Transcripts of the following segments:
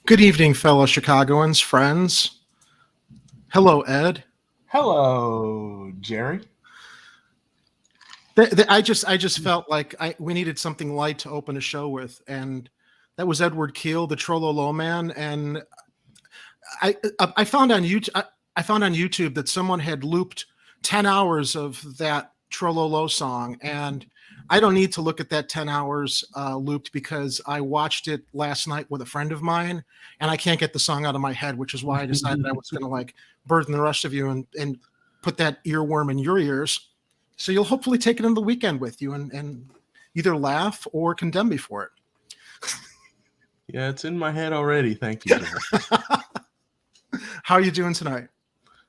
Good evening, fellow Chicagoans, friends. Hello, Ed. Hello, Jerry. I just felt like we needed something light to open a show with, and that was Edward Keel, the Trololo Man. And I found on YouTube that someone had looped 10 hours of that Trololo song, and I don't need to look at that 10 hours looped because I watched it last night with a friend of mine, and I can't get the song out of my head, which is why I decided I was going to like burden the rest of you and put that earworm in your ears. So you'll hopefully take it into the weekend with you and either laugh or condemn me for it. Yeah, it's in my head already. Thank you, Jerry. How are you doing tonight?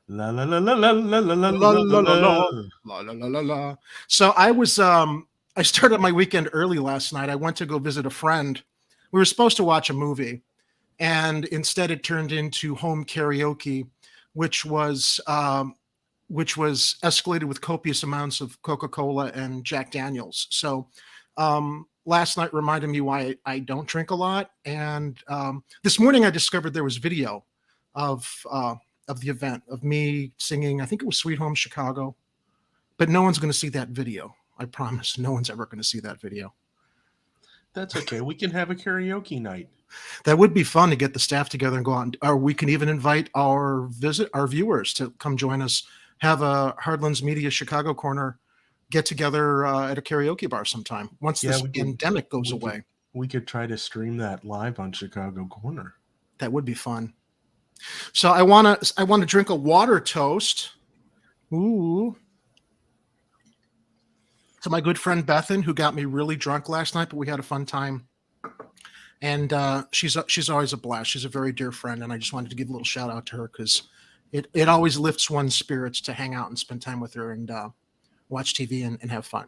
La la la la la la la la La, la, la, la, la. la, la, la, la. So I started my weekend early last night. I went to go visit a friend. We were supposed to watch a movie, and instead it turned into home karaoke, which was escalated with copious amounts of Coca-Cola and Jack Daniels. So last night reminded me why I don't drink a lot. And this morning I discovered there was video of the event of me singing. I think it was Sweet Home Chicago, but no one's going to see that video. I promise no one's ever going to see that video. That's okay. We can have a karaoke night. That would be fun to get the staff together and go on. Or we can even invite our viewers to come join us. Have a Hardlands Media Chicago Corner get together at a karaoke bar sometime once this pandemic goes away. We could try to stream that live on Chicago Corner. That would be fun. So I want to drink a water toast. Ooh. To my good friend Bethan, who got me really drunk last night, but we had a fun time. And she's always a blast. She's a very dear friend, and I just wanted to give a little shout out to her because it always lifts one's spirits to hang out and spend time with her and watch TV and have fun.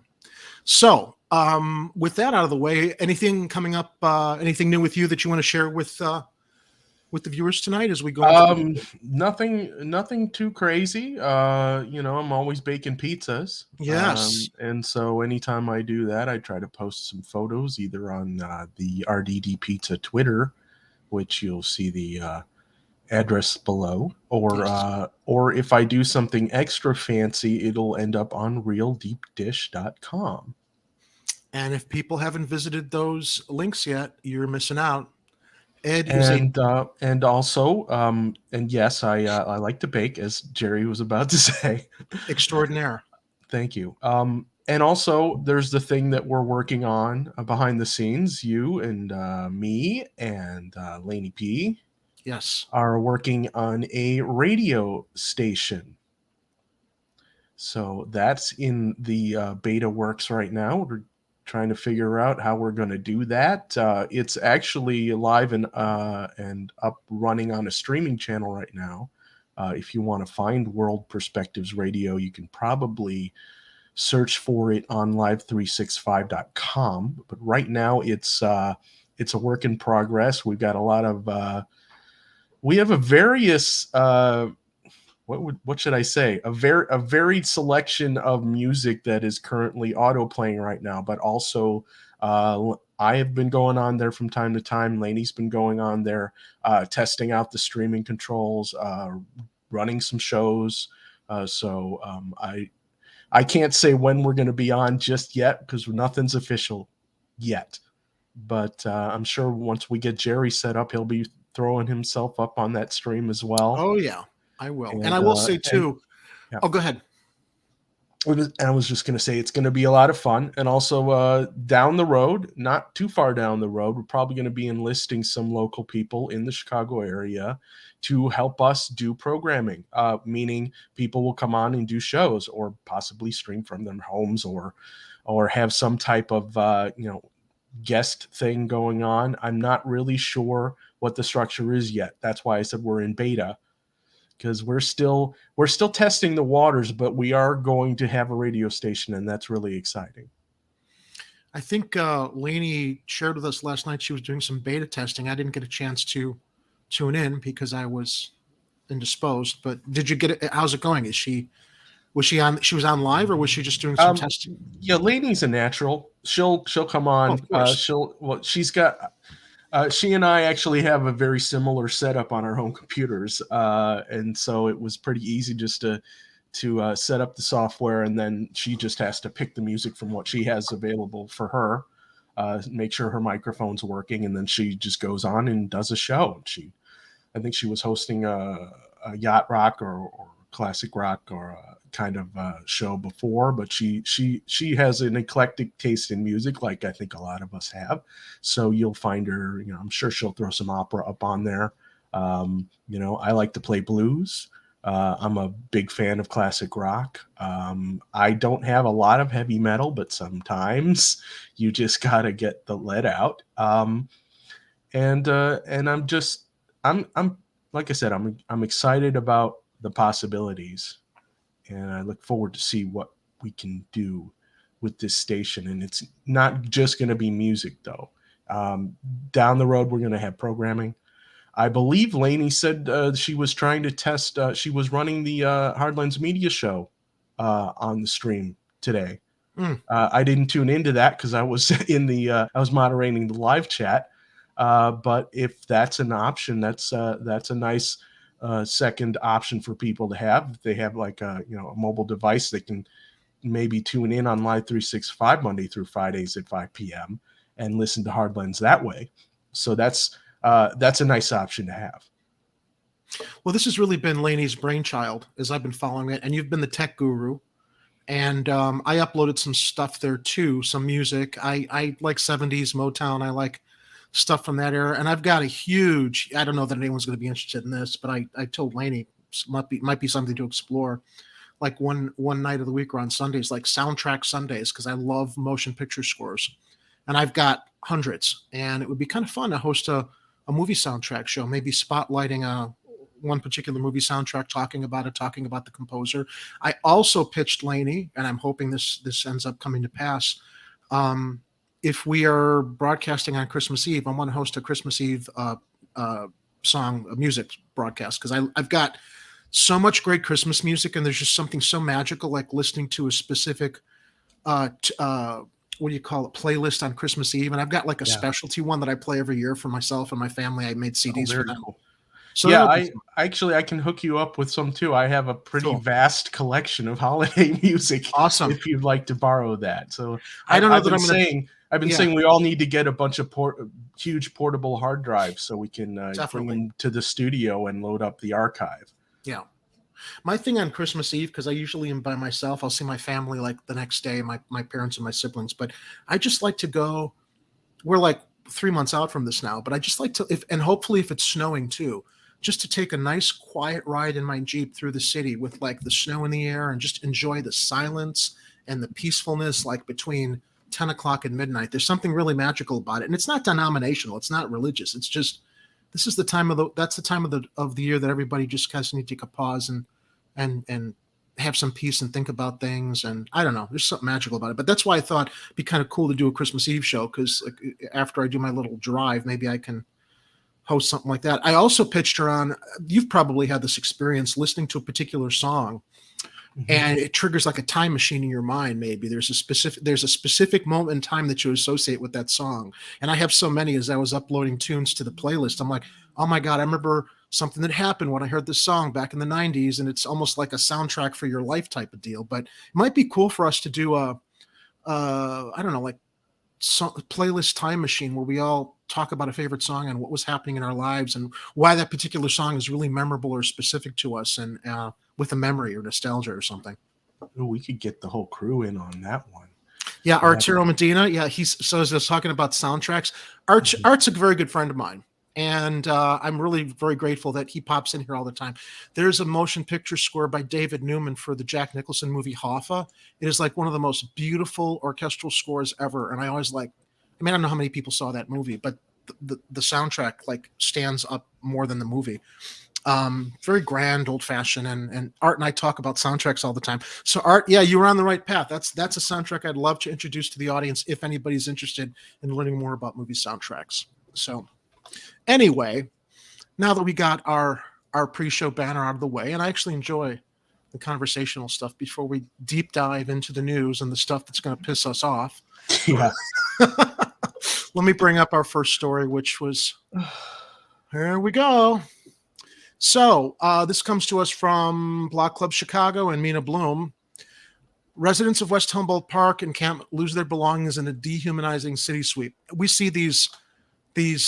So with that out of the way, anything coming up? Anything new with you that you want to share with the viewers tonight as we go? Nothing too crazy. I'm always baking pizzas. Yes. And so anytime I do that, I try to post some photos either on the RDD Pizza Twitter, which you'll see the address below, or if I do something extra fancy, it'll end up on realdeepdish.com. And if people haven't visited those links yet, you're missing out. Ed and also and yes, I like to bake, as Jerry was about to say. Extraordinaire. Thank you. And also there's the thing that we're working on behind the scenes. You and me and Lainey P. Yes, are working on a radio station. So that's in the beta works right now. We're trying to figure out how we're going to do that. It's actually live and up running on a streaming channel right now. If you want to find World Perspectives Radio, you can probably search for it on live365.com. But right now it's a work in progress. We've got a lot of we have a various what should I say? A varied selection of music that is currently auto playing right now, but also I have been going on there from time to time. Lainey's been going on there, testing out the streaming controls, running some shows. So I can't say when we're going to be on just yet because nothing's official yet. But I'm sure once we get Jerry set up, he'll be throwing himself up on that stream as well. Oh yeah, I will. And I will say too. Yeah. Oh, go ahead. And I was just going to say it's going to be a lot of fun. And also down the road, not too far down the road, we're probably going to be enlisting some local people in the Chicago area to help us do programming, meaning people will come on and do shows or possibly stream from their homes or have some type of guest thing going on. I'm not really sure what the structure is yet. That's why I said we're in beta, because we're still testing the waters, but we are going to have a radio station, and that's really exciting. I think Lainey shared with us last night she was doing some beta testing. I didn't get a chance to tune in because I was indisposed. But did you get it? How's it going? She was on live, or was she just doing some testing? Yeah, Lainey's a natural. She'll come on. She's got She and I actually have a very similar setup on our home computers, and so it was pretty easy just to set up the software, and then she just has to pick the music from what she has available for her, make sure her microphone's working, and then she just goes on and does a show. I think she was hosting a yacht rock or classic rock or a kind of show before, but she has an eclectic taste in music, like I think a lot of us have. So you'll find her, I'm sure she'll throw some opera up on there. I like to play blues. I'm a big fan of classic rock. I don't have a lot of heavy metal, but sometimes you just gotta get the lead out. And I'm like I said, I'm excited about the possibilities, and I look forward to see what we can do with this station. And it's not just going to be music, though. Down the road, we're going to have programming. I believe Lainey said she was trying to test. She was running the Hardlands Media Show on the stream today. I didn't tune into that because I was I was moderating the live chat. But if that's an option, that's a nice second option for people to have. If they have like a mobile device, they can maybe tune in on Live 365 Monday through Fridays at 5 p.m. and listen to Hardlands that way. So that's a nice option to have. Well, this has really been Lainey's brainchild as I've been following it, and you've been the tech guru. And I uploaded some stuff there too, some music. I like 70s Motown. I like stuff from that era. And I've got a huge, I don't know that anyone's going to be interested in this, but I told Lainey might be something to explore. Like one night of the week or on Sundays, like soundtrack Sundays, because I love motion picture scores. And I've got hundreds. And it would be kind of fun to host a movie soundtrack show, maybe spotlighting one particular movie soundtrack, talking about the composer. I also pitched Lainey, and I'm hoping this ends up coming to pass. If we are broadcasting on Christmas Eve, I want to host a Christmas Eve music broadcast, because I've got so much great Christmas music, and there's just something so magical, like listening to a specific what do you call it, playlist on Christmas Eve. And I've got like a specialty one that I play every year for myself and my family. I made CDs for them. Cool. So yeah, I can hook you up with some too. I have a pretty vast collection of holiday music. Awesome. If you'd like to borrow that. So I don't know I've that been saying we all need to get a bunch of huge portable hard drives so we can bring them to the studio and load up the archive. Yeah. My thing on Christmas Eve, because I usually am by myself, I'll see my family like the next day, my parents and my siblings, but I just like to go, we're like 3 months out from this now, but I just like to, and hopefully if it's snowing too, just to take a nice quiet ride in my Jeep through the city with like the snow in the air and just enjoy the silence and the peacefulness, like between 10 o'clock and midnight. There's something really magical about it. And it's not denominational. It's not religious. It's just, this is the time of the year that everybody just has to need to take a pause and have some peace and think about things. And I don't know, there's something magical about it. But that's why I thought it'd be kind of cool to do a Christmas Eve show, because after I do my little drive, maybe I can host something like that. I also pitched her on, you've probably had this experience listening to a particular song, and it triggers like a time machine in your mind. Maybe there's a specific moment in time that you associate with that song. And I have so many. As I was uploading tunes to the playlist, I'm like, oh my God, I remember something that happened when I heard this song back in the 90s. And it's almost like a soundtrack for your life type of deal. But it might be cool for us to do I don't know, like playlist time machine where we all talk about a favorite song and what was happening in our lives and why that particular song is really memorable or specific to us, and with a memory or nostalgia or something. Oh, we could get the whole crew in on that one. Yeah, Arturo Medina. Yeah, as I was talking about soundtracks, Art's a very good friend of mine, and I'm really very grateful that he pops in here all the time. There's a motion picture score by David Newman for the Jack Nicholson movie Hoffa. It is like one of the most beautiful orchestral scores ever, and I always like, I mean, I don't know how many people saw that movie, but the soundtrack like stands up more than the movie. Very grand, old fashioned, and Art and I talk about soundtracks all the time. So Art, yeah, you were on the right path. That's a soundtrack I'd love to introduce to the audience if anybody's interested in learning more about movie soundtracks. So anyway, now that we got our pre-show banner out of the way, and I actually enjoy the conversational stuff before we deep dive into the news and the stuff that's going to piss us off. Yeah. Let me bring up our first story, which was, here we go. So this comes to us from Block Club Chicago and Mina Bloom. Residents of West Humboldt Park Encampment lose their belongings in a dehumanizing city sweep. We see these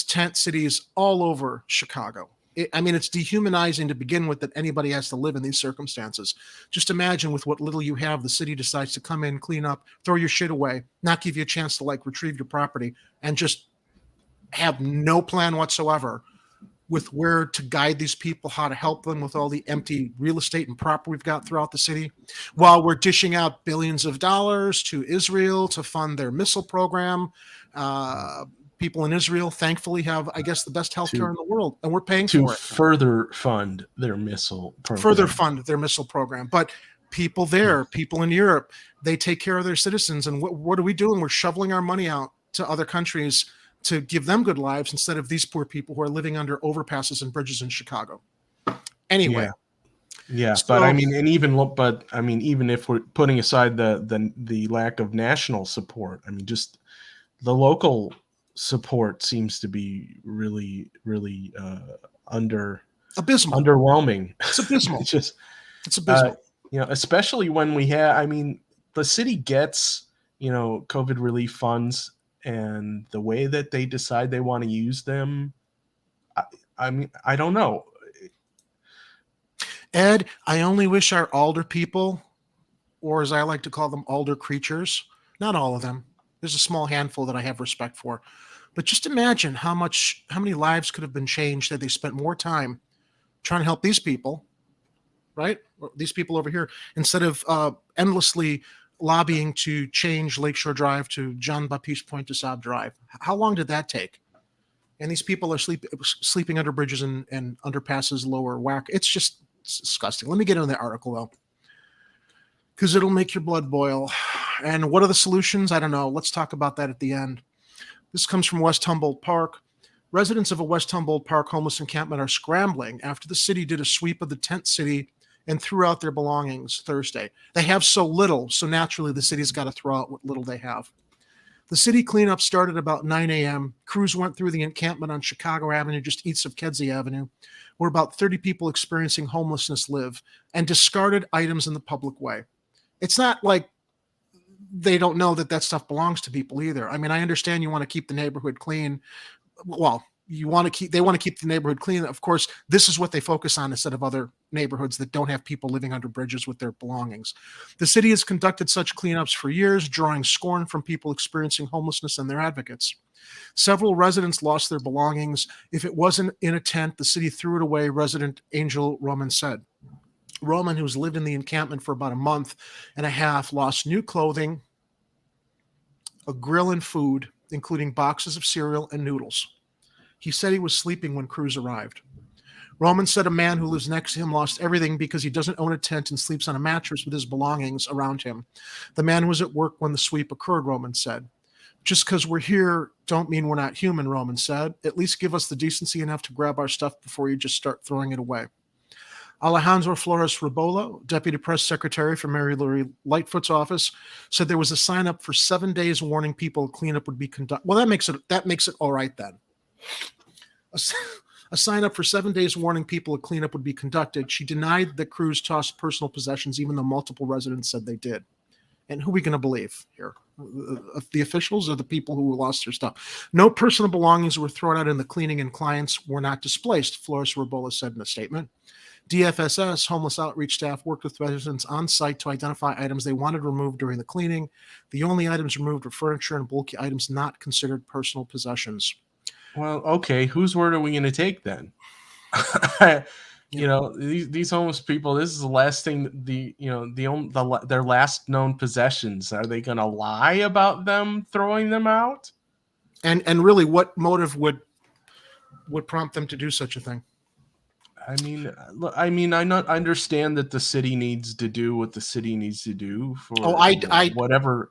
tent cities all over Chicago. It's dehumanizing to begin with that anybody has to live in these circumstances. Just imagine with what little you have, the city decides to come in, clean up, throw your shit away, not give you a chance to like retrieve your property, and just have no plan whatsoever with where to guide these people, how to help them with all the empty real estate and property we've got throughout the city, while we're dishing out billions of dollars to Israel to fund their missile program. People in Israel, thankfully, have, I guess, the best healthcare in the world, and we're paying for it. To further fund their missile program. But people there, people in Europe, they take care of their citizens. And what are we doing? We're shoveling our money out to other countries to give them good lives instead of these poor people who are living under overpasses and bridges in Chicago. Anyway. Yeah, so, but even if we're putting aside the lack of national support, just the local support seems to be really abysmal, underwhelming. It's abysmal. It's abysmal. Especially when we have, the city gets, COVID relief funds, and the way that they decide they want to use them, I don't know. Ed, I only wish our alder people, or as I like to call them, alder creatures, not all of them, there's a small handful that I have respect for, but just imagine how many lives could have been changed had they spent more time trying to help these people, right? These people over here, instead of endlessly lobbying to change Lakeshore Drive to Jean Baptiste Point de Sable Drive. How long did that take? And these people are sleeping under bridges and underpasses, lower whack. It's disgusting. Let me get into the article, though, because it'll make your blood boil. And what are the solutions? I don't know. Let's talk about that at the end. This comes from West Humboldt Park. Residents of a West Humboldt Park homeless encampment are scrambling after the city did a sweep of the tent city and threw out their belongings Thursday. They have so little, so naturally the city's got to throw out what little they have. The city cleanup started about 9 a.m. Crews went through the encampment on Chicago Avenue, just east of Kedzie Avenue, where about 30 people experiencing homelessness live, and discarded items in the public way. It's not like they don't know that stuff belongs to people either. I understand you want to keep the neighborhood clean. Well, they want to keep the neighborhood clean. Of course, this is what they focus on instead of other neighborhoods that don't have people living under bridges with their belongings. The city has conducted such cleanups for years, drawing scorn from people experiencing homelessness and their advocates. Several residents lost their belongings. If it wasn't in a tent, the city threw it away, resident Angel Roman said. Roman, who's lived in the encampment for about a month and a half, lost new clothing, a grill and food, including boxes of cereal and noodles. He said he was sleeping when crews arrived. Roman said a man who lives next to him lost everything because he doesn't own a tent and sleeps on a mattress with his belongings around him. The man was at work when the sweep occurred, Roman said. Just because we're here don't mean we're not human, Roman said. At least give us the decency enough to grab our stuff before you just start throwing it away. Alejandro Flores Rebola, deputy press secretary for Mary Lori Lightfoot's office, said there was a sign up for 7 days warning people a cleanup would be conducted. Well, that makes it all right then. A sign up for 7 days warning people a cleanup would be conducted. She denied that crews tossed personal possessions, even though multiple residents said they did. And who are we going to believe here? The officials or the people who lost their stuff? No personal belongings were thrown out in the cleaning and clients were not displaced, Flores Rebola said in a statement. DFSS, homeless outreach staff, worked with residents on site to identify items they wanted removed during the cleaning. The only items removed were furniture and bulky items not considered personal possessions. Well, okay, whose word are we going to take then? These homeless people, this is the last thing, their last known possessions. Are they going to lie about them throwing them out? And really, what motive would prompt them to do such a thing? I understand that the city needs to do what the city needs to do for whatever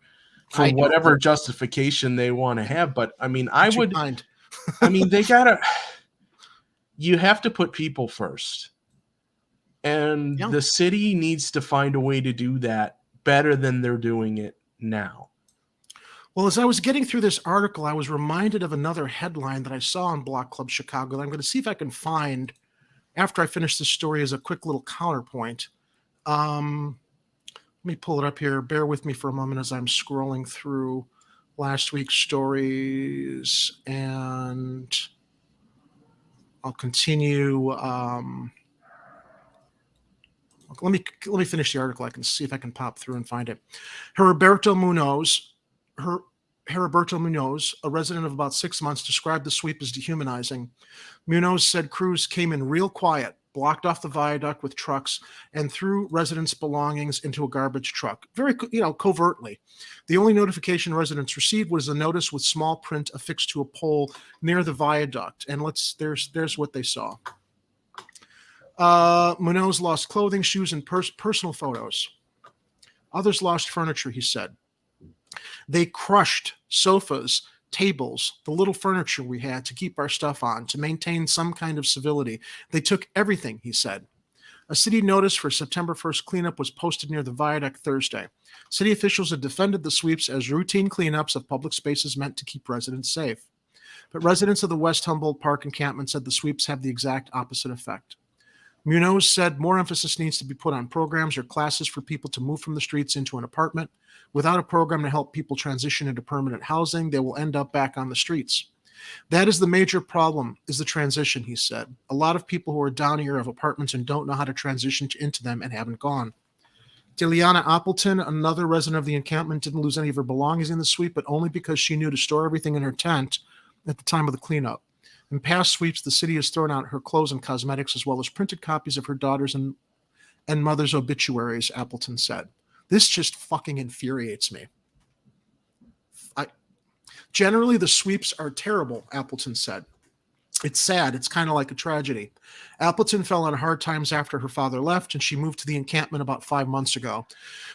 justification they want to have. But you have to put people first, and the city needs to find a way to do that better than they're doing it now. Well, as I was getting through this article, I was reminded of another headline that I saw on Block Club Chicago that I'm going to see if I can find after I finish this story as a quick little counterpoint. Let me pull it up here. Bear with me for a moment as I'm scrolling through last week's stories, and I'll continue. Let me finish the article. I can see if I can pop through and find it. Heriberto Munoz, a resident of about 6 months, described the sweep as dehumanizing. Munoz said crews came in real quiet, blocked off the viaduct with trucks, and threw residents' belongings into a garbage truck, very, covertly. The only notification residents received was a notice with small print affixed to a pole near the viaduct. And there's what they saw. Munoz lost clothing, shoes, and personal photos. Others lost furniture, he said. They crushed sofas, tables, the little furniture we had to keep our stuff on, to maintain some kind of civility. They took everything, he said. A city notice for September 1st cleanup was posted near the viaduct Thursday. City officials had defended the sweeps as routine cleanups of public spaces meant to keep residents safe. But residents of the West Humboldt Park encampment said the sweeps have the exact opposite effect. Munoz said more emphasis needs to be put on programs or classes for people to move from the streets into an apartment. Without a program to help people transition into permanent housing, they will end up back on the streets. That is the major problem, is the transition, he said. A lot of people who are down here have apartments and don't know how to transition into them and haven't gone. Deliana Appleton, another resident of the encampment, didn't lose any of her belongings in the sweep, but only because she knew to store everything in her tent at the time of the cleanup. In past sweeps, the city has thrown out her clothes and cosmetics, as well as printed copies of her daughter's and mother's obituaries, Appleton said. This just fucking infuriates me. Generally, the sweeps are terrible, Appleton said. It's sad. It's kind of like a tragedy. Appleton fell on hard times after her father left, and she moved to the encampment about 5 months ago.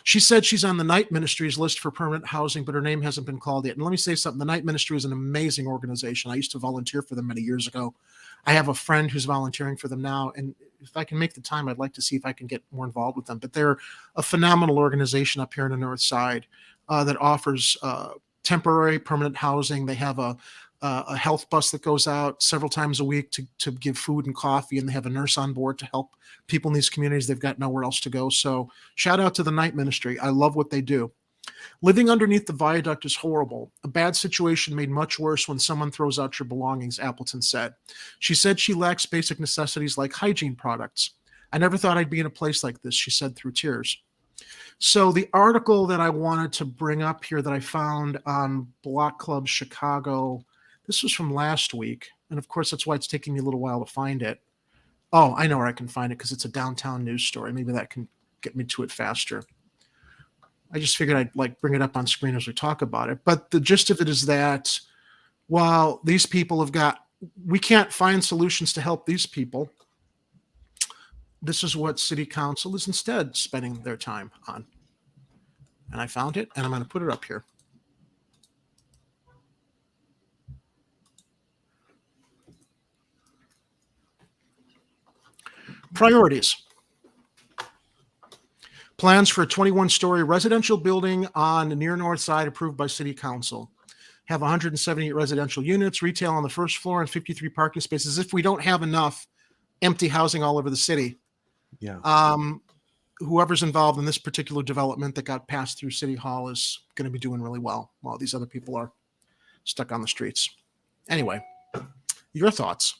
She said she's on the Night Ministry's list for permanent housing, but her name hasn't been called yet. And let me say something. The Night Ministry is an amazing organization. I used to volunteer for them many years ago. I have a friend who's volunteering for them now, and if I can make the time, I'd like to see if I can get more involved with them. But they're a phenomenal organization up here in the North Side that offers temporary permanent housing. They have a health bus that goes out several times a week to give food and coffee, and they have a nurse on board to help people in these communities. They've got nowhere else to go. So shout out to the Night Ministry. I love what they do. Living underneath the viaduct is horrible. A bad situation made much worse when someone throws out your belongings, Appleton said. She said she lacks basic necessities like hygiene products. I never thought I'd be in a place like this, she said through tears. So the article that I wanted to bring up here that I found on Block Club Chicago, this was from last week. And of course, that's why it's taking me a little while to find it. Oh, I know where I can find it because it's a downtown news story. Maybe that can get me to it faster. I just figured I'd bring it up on screen as we talk about it. But the gist of it is that while these people we can't find solutions to help these people, this is what city council is instead spending their time on. And I found it, and I'm going to put it up here. Priorities. Plans for a 21-story residential building on the near north side approved by city council. Have 178 residential units, retail on the first floor, and 53 parking spaces. If we don't have enough empty housing all over the city, whoever's involved in this particular development that got passed through City Hall is going to be doing really well while these other people are stuck on the streets. Anyway, your thoughts?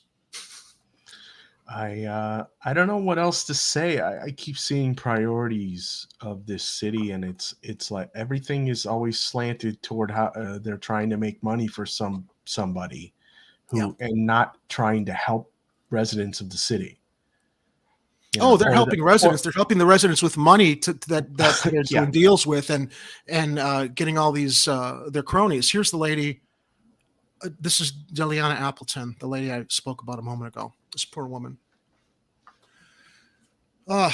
I don't know what else to say. I keep seeing priorities of this city, and it's like everything is always slanted toward how they're trying to make money for somebody who and not trying to help residents of the city. They're helping residents. They're helping the residents with money that they're doing deals with and getting all these their cronies. Here's the lady. This is Deliana Appleton, the lady I spoke about a moment ago. This poor woman. I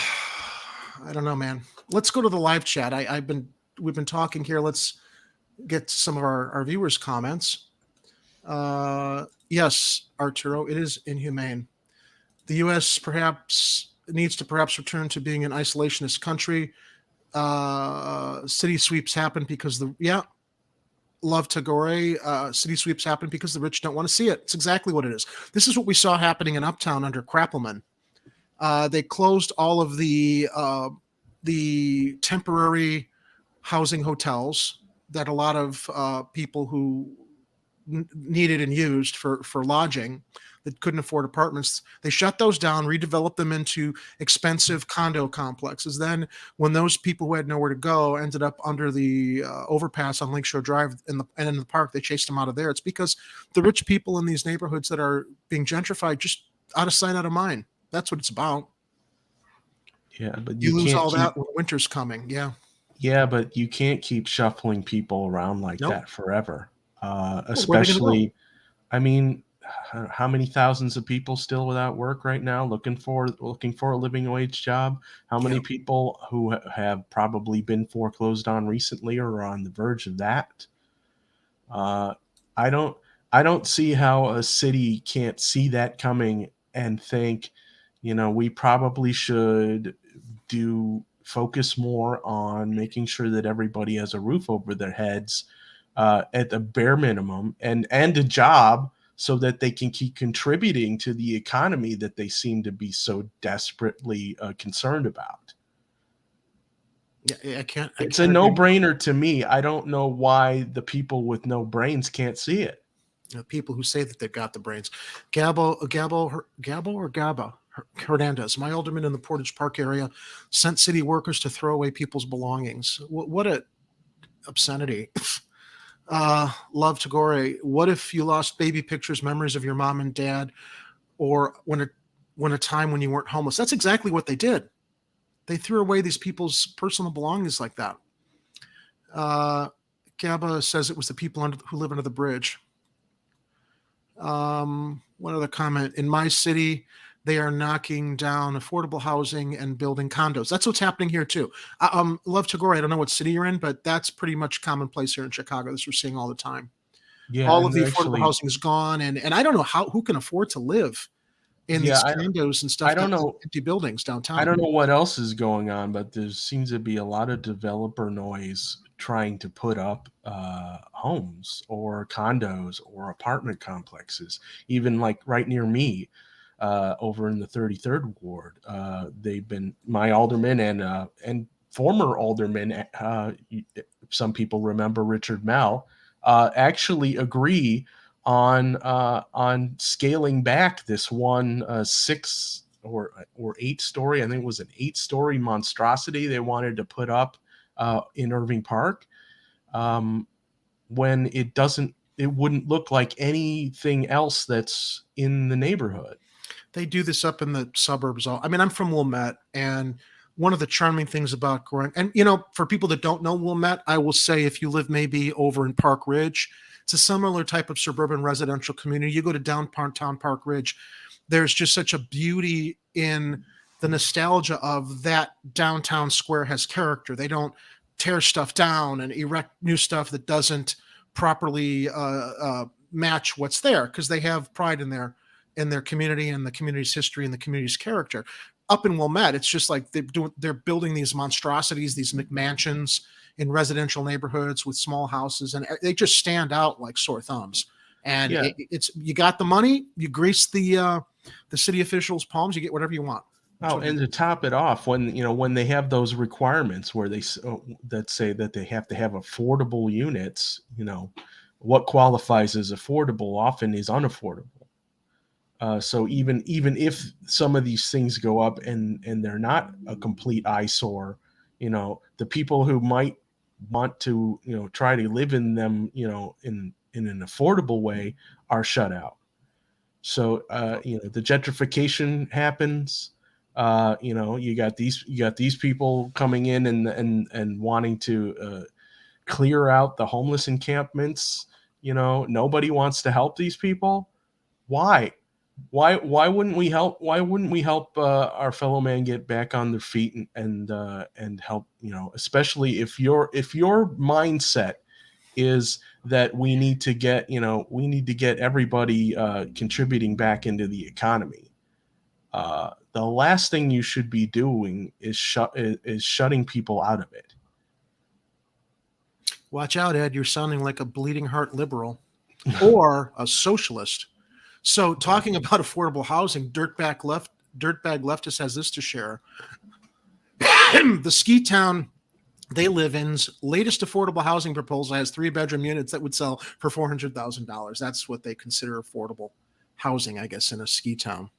don't know, man. Let's go to the live chat. We've been talking here. Let's get some of our viewers' comments. Yes, Arturo, it is inhumane. The U.S. needs to return to being an isolationist country. City sweeps happen because Love Tagore, city sweeps happen because the rich don't want to see it. It's exactly what it is. This is what we saw happening in Uptown under Krappelman. They closed all of the temporary housing hotels that a lot of people who needed and used for lodging that couldn't afford apartments. They shut those down, redeveloped them into expensive condo complexes. Then, when those people who had nowhere to go ended up under the overpass on Lakeshore Drive and in the park, they chased them out of there. It's because the rich people in these neighborhoods that are being gentrified just out of sight, out of mind. That's what it's about. Yeah, but You you lose can't all keep. that when winter's coming. Yeah. Yeah, but you can't keep shuffling people around like Nope. that forever. Well, where are they going to go? Especially, I mean, how many thousands of people still without work right now, looking for a living wage job? How many Yeah. people who have probably been foreclosed on recently or are on the verge of that? Uh, I don't I don't see how a city can't see that coming and think, we probably should do focus more on making sure that everybody has a roof over their heads at the bare minimum and a job so that they can keep contributing to the economy that they seem to be so desperately concerned about. Yeah, I can't. I It's a can't agree. no-brainer to me. I don't know why the people with no brains can't see it. People who say that they've got the brains. Gabo or Gaba Hernandez, my alderman in the Portage Park area, sent city workers to throw away people's belongings. What a obscenity. Love Tagore. What if you lost baby pictures, memories of your mom and dad, or when a time when you weren't homeless? That's exactly what they did. They threw away these people's personal belongings like that. Uh, Gaba says it was the people who live under the bridge. One other comment. In my city, they are knocking down affordable housing and building condos. That's what's happening here too. Love Tagore. I don't know what city you're in, but that's pretty much commonplace here in Chicago. This we're seeing all the time. Yeah, All of and the affordable actually, housing is gone, and I don't know who can afford to live in yeah, these condos and I stuff don't down know. empty buildings I downtown. don't know what else is going on, but there seems to be a lot of developer noise trying to put up homes or condos or apartment complexes, even like right near me over in the 33rd Ward. They've been my alderman and former alderman. Some people remember Richard Mell actually agree on scaling back this one 6 or 8 story. I think it was an 8 story monstrosity they wanted to put up in Irving Park. When it wouldn't look like anything else that's in the neighborhood. They do this up in the suburbs. I mean, I'm from Wilmette, and one of the charming things about growing, and for people that don't know Wilmette, I will say if you live maybe over in Park Ridge, it's a similar type of suburban residential community. You go to downtown Park Ridge, there's just such a beauty in the nostalgia of that downtown square has character. They don't tear stuff down and erect new stuff that doesn't properly match what's there because they have pride in their community and the community's history and the community's character. Up in Wilmette, it's just like they're building these monstrosities, these McMansions in residential neighborhoods with small houses, and they just stand out like sore thumbs. And Yeah. it's you got the money, you grease the city officials' palms, you get whatever you want. That's Oh, what and to top it off, when they have those requirements where that say that they have to have affordable units, what qualifies as affordable often is unaffordable. So even if some of these things go up and they're not a complete eyesore, the people who might want to try to live in them, in an affordable way are shut out. So the gentrification happens. You got these people coming in and wanting to clear out the homeless encampments. Nobody wants to help these people. Why? Why wouldn't we help? Why wouldn't we help our fellow man get back on their feet and help? Especially if your mindset is that we need to get everybody contributing back into the economy. The last thing you should be doing is shutting people out of it. Watch out, Ed. You're sounding like a bleeding heart liberal or a socialist. So, talking about affordable housing, dirtbag leftist has this to share. The ski town they live in's latest affordable housing proposal has 3-bedroom units that would sell for $400,000. That's what they consider affordable housing, I guess, in a ski town.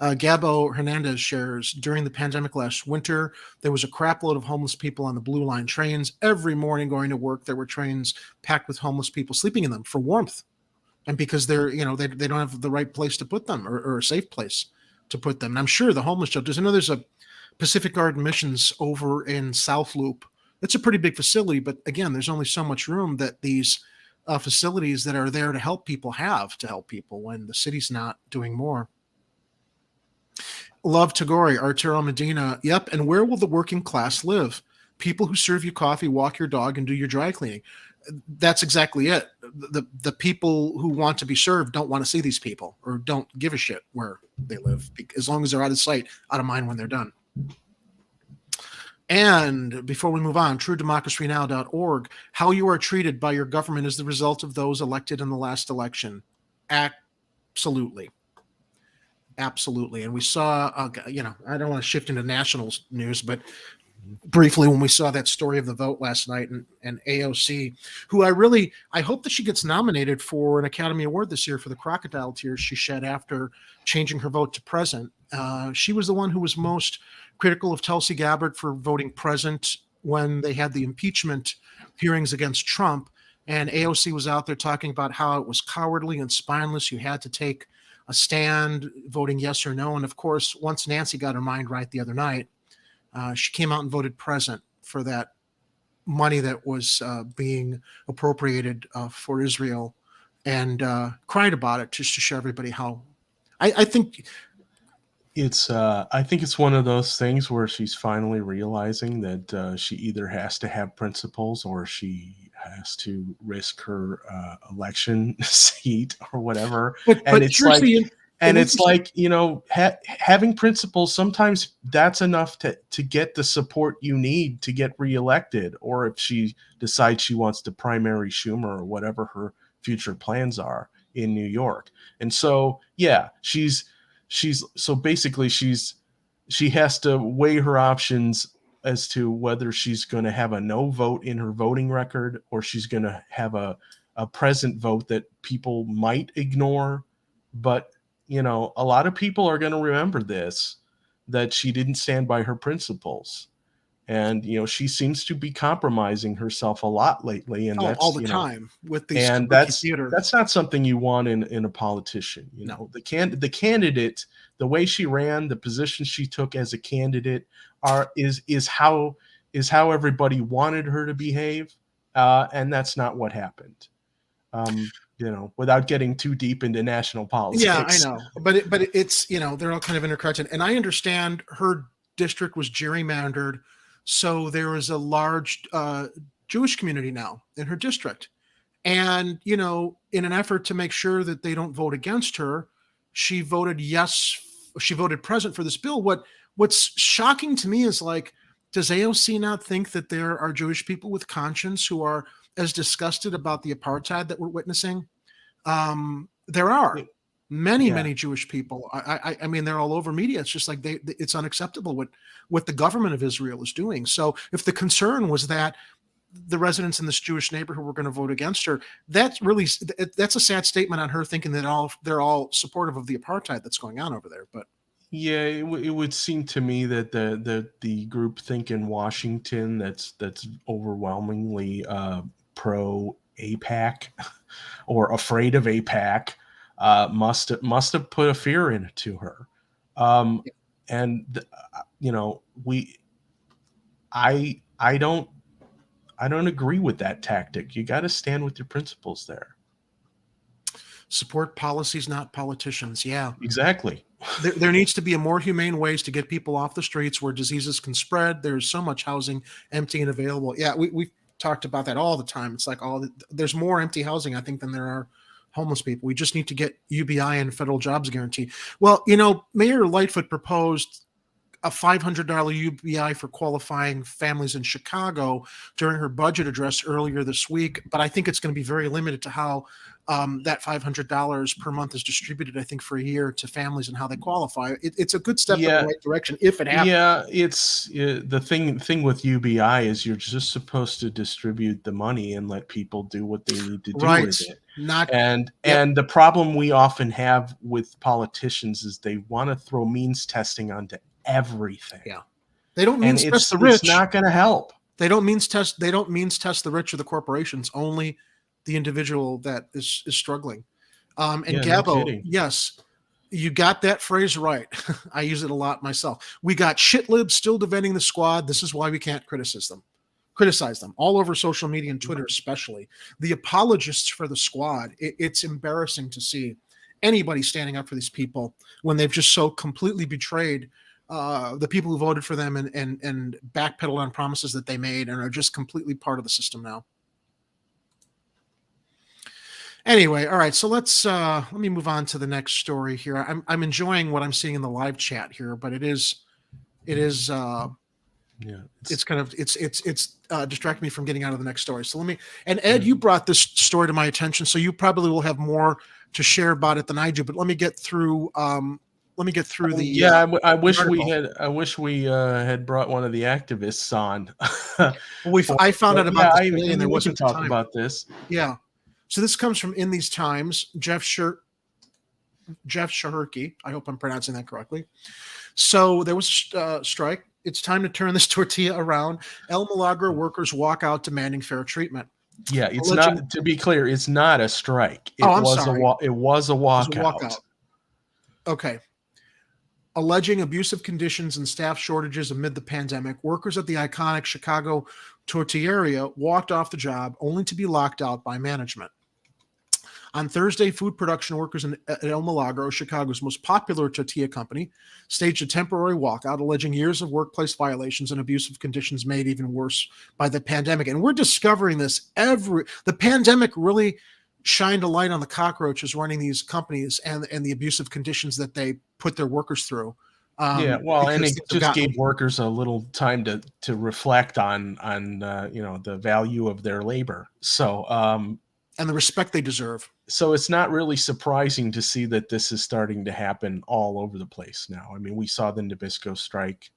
Gabo Hernandez shares, during the pandemic last winter, there was a crap load of homeless people on the Blue Line trains. Every morning going to work, there were trains packed with homeless people sleeping in them for warmth. And because they're, they don't have the right place to put them or a safe place to put them. And I'm sure the homeless shelters, I know there's a Pacific Garden Missions over in South Loop. It's a pretty big facility, but again, there's only so much room that these facilities that are there to help people have to help people when the city's not doing more. Love Tagore, Arturo Medina. Yep. And where will the working class live? People who serve you coffee, walk your dog, and do your dry cleaning. That's exactly it. The people who want to be served don't want to see these people or don't give a shit where they live, as long as they're out of sight, out of mind when they're done. And before we move on, truedemocracynow.org, how you are treated by your government is the result of those elected in the last election. Absolutely. Absolutely. And we saw, I don't want to shift into national news, but briefly when we saw that story of the vote last night and AOC, who I hope that she gets nominated for an Academy Award this year for the crocodile tears she shed after changing her vote to present. She was the one who was most critical of Tulsi Gabbard for voting present when they had the impeachment hearings against Trump. And AOC was out there talking about how it was cowardly and spineless. You had to take a stand voting yes or no. And of course, once Nancy got her mind right the other night, she came out and voted present for that money that was being appropriated for Israel and cried about it just to show everybody how I think it's one of those things where she's finally realizing that she either has to have principles or she has to risk her election seat or whatever. And it's like, having principles, sometimes that's enough to get the support you need to get reelected. Or if she decides she wants to primary Schumer or whatever her future plans are in New York. And so, yeah, she has to weigh her options as to whether she's going to have a no vote in her voting record or she's going to have a present vote that people might ignore. But, a lot of people are going to remember this, that she didn't stand by her principles. And, she seems to be compromising herself a lot lately. And that's all the time with these. And that's not something you want in a politician. The candidate, the way she ran, the position she took as a candidate is how everybody wanted her to behave. And that's not what happened. Without getting too deep into national politics. Yeah, I know. But it's, they're all kind of interconnected. And I understand her district was gerrymandered. So there is a large Jewish community now in her district. And, in an effort to make sure that they don't vote against her, she voted present for this bill. What's shocking to me is does AOC not think that there are Jewish people with conscience who are as disgusted about the apartheid that we're witnessing? There are many Jewish people. I mean, they're all over media. It's just it's unacceptable what the government of Israel is doing. So if the concern was that the residents in this Jewish neighborhood were going to vote against her, that's a sad statement on her thinking that they're all supportive of the apartheid that's going on over there. But yeah, it would seem to me that the group think in Washington that's overwhelmingly pro AIPAC or afraid of AIPAC must have put a fear into her. I don't agree with that tactic. You got to stand with your principles there. Support policies, not politicians. Yeah, exactly. There needs to be a more humane ways to get people off the streets where diseases can spread. There's so much housing empty and available. Yeah, we've talked about that all the time. It's there's more empty housing, I think, than there are homeless people. We just need to get UBI and federal jobs guarantee. Well, Mayor Lightfoot proposed a $500 UBI for qualifying families in Chicago during her budget address earlier this week, but I think it's going to be very limited to how that $500 per month is distributed, I think, for a year to families and how they qualify. It's a good step in the right direction if it happens. Yeah, it's the thing with UBI is you're just supposed to distribute the money and let people do what they need to do with it. And the problem we often have with politicians is they want to throw means testing onto everything. Yeah, they don't means test the rich. It's not going to help. They don't means test the rich or the corporations. Only the individual that is struggling. And Gabo, no, yes, you got that phrase right. I use it a lot myself. We got shit libs still defending the squad. This is why we can't criticize them all over social media and Twitter, especially the apologists for the squad. It's embarrassing to see anybody standing up for these people when they've just so completely betrayed the people who voted for them and backpedaled on promises that they made and are just completely part of the system now. Anyway, all right. So let me move on to the next story here. I'm enjoying what I'm seeing in the live chat here, but it's distracting me from getting out of the next story. So Ed, you brought this story to my attention, so you probably will have more to share about it than I do. But let me get through the. I wish we had brought one of the activists on. I found out about this today, and there wasn't talk time about this. Yeah. So this comes from In These Times, Jeff Shaherky. I hope I'm pronouncing that correctly. So there was a strike. It's time to turn this tortilla around. El Milagro workers walk out demanding fair treatment. Yeah, it's not. To be clear, it's not a strike. It was a walkout. Okay. Alleging abusive conditions and staff shortages amid the pandemic, workers at the iconic Chicago tortilleria walked off the job only to be locked out by management. On Thursday, food production workers at El Milagro, Chicago's most popular tortilla company, staged a temporary walkout, alleging years of workplace violations and abusive conditions made even worse by the pandemic. And we're discovering this the pandemic really shined a light on the cockroaches running these companies and the abusive conditions that they put their workers through. And it just gave workers a little time to reflect on the value of their labor. So and the respect they deserve. So it's not really surprising to see that this is starting to happen all over the place now. I mean, we saw the Nabisco strike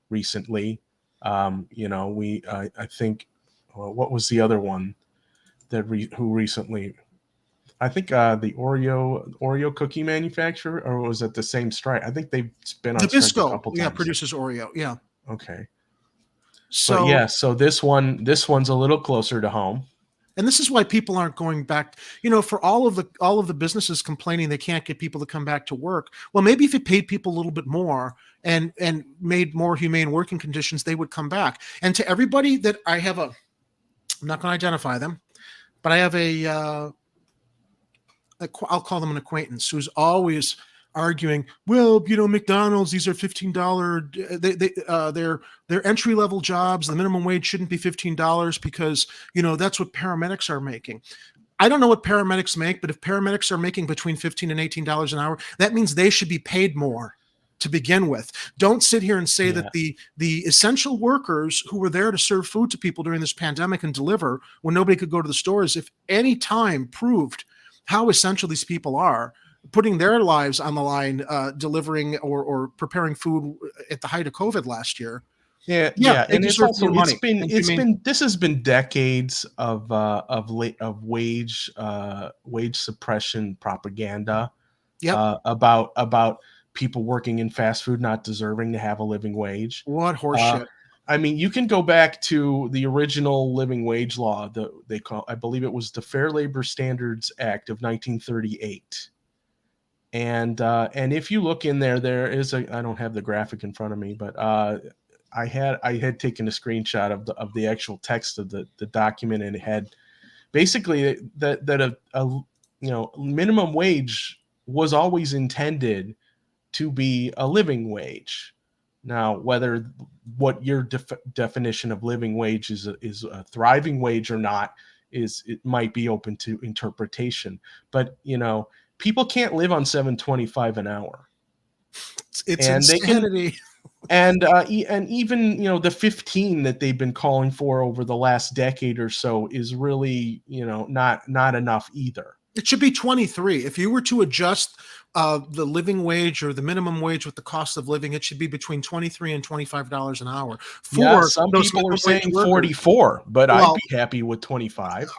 recently. I think what was the other one who recently? I think the Oreo cookie manufacturer, or was it the same strike? I think they've been on strike a couple times. Yeah, produces Oreo. Yeah. Okay. So this one's a little closer to home. And this is why people aren't going back. For all of the businesses complaining they can't get people to come back to work. Well, maybe if you paid people a little bit more and made more humane working conditions, they would come back. And to everybody that I'm not going to identify them, but I have I'll call them an acquaintance who's always arguing, well, McDonald's, these are $15. They're entry level jobs. The minimum wage shouldn't be $15 because that's what paramedics are making. I don't know what paramedics make, but if paramedics are making between $15 and $18 an hour, that means they should be paid more to begin with. Don't sit here and say that the essential workers who were there to serve food to people during this pandemic and deliver when nobody could go to the stores, if any time proved how essential these people are, putting their lives on the line, delivering or preparing food at the height of COVID last year. Yeah, and this has been decades of wage suppression propaganda. About people working in fast food not deserving to have a living wage. What horseshit! I mean, you can go back to the original living wage law. I believe it was the Fair Labor Standards Act of 1938. And if you look in there is I don't have the graphic in front of me, but I had taken a screenshot of the actual text of the document, and it had basically that a minimum wage was always intended to be a living wage. Now, whether what your definition of living wage is a thriving wage or not it might be open to interpretation, but people can't live on $7.25 an hour. It's insanity. And and even the 15 that they've been calling for over the last decade or so is really not enough either. It should be 23. If you were to adjust the living wage or the minimum wage with the cost of living, it should be between $23 and $25 an hour Yeah, for some those people are minimum wage saying workers. 44, but I'd Well, be happy with 25.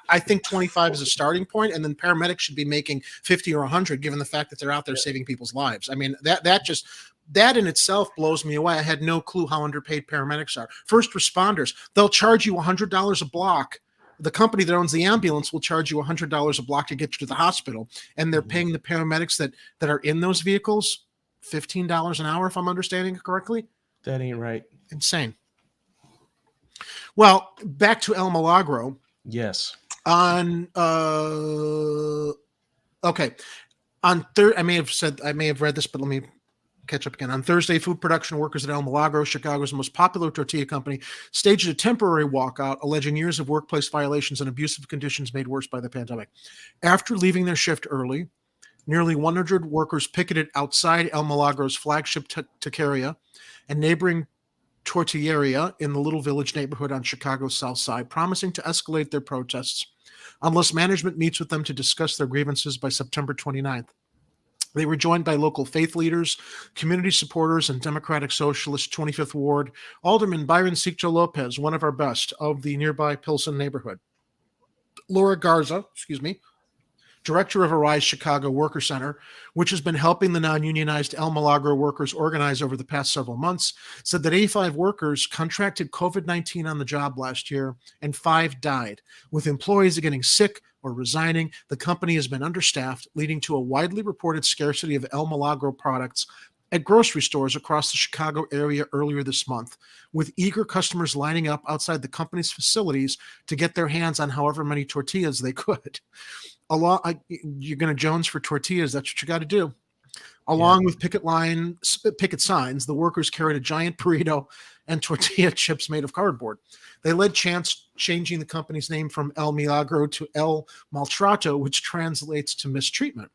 I think 25 is a starting point, and then paramedics should be making 50 or 100, given the fact that they're out there saving people's lives. I mean, that in itself blows me away. I had no clue how underpaid paramedics are. First responders, they'll charge you $100 a block. The company that owns the ambulance will charge you $100 a block to get you to the hospital, and they're paying the paramedics that are in those vehicles $15 an hour, if I'm understanding it correctly. That ain't right. Insane. Well, back to El Milagro. Yes. On okay. I may have read this, but let me catch up again. On Thursday, food production workers at El Milagro, Chicago's most popular tortilla company, staged a temporary walkout, alleging years of workplace violations and abusive conditions made worse by the pandemic. After leaving their shift early, nearly 100 workers picketed outside El Milagro's flagship taqueria and neighboring tortilleria in the Little Village neighborhood on Chicago's South Side, promising to escalate their protests unless management meets with them to discuss their grievances by September 29th. They were joined by local faith leaders, community supporters, and Democratic Socialist 25th Ward Alderman Byron Siccho Lopez, one of our best, of the nearby Pilsen neighborhood. Laura Garza, director of Arise Chicago Worker Center, which has been helping the non-unionized El Milagro workers organize over the past several months, said that 85 workers contracted COVID-19 on the job last year and 5 died. With employees getting sick or resigning, the company has been understaffed, leading to a widely reported scarcity of El Milagro products at grocery stores across the Chicago area earlier this month, with eager customers lining up outside the company's facilities to get their hands on however many tortillas they could. You're going to Jones for tortillas. That's what you got to do. Along with picket signs, the workers carried a giant burrito and tortilla chips made of cardboard. They led chants changing the company's name from El Milagro to El Maltrato, which translates to mistreatment.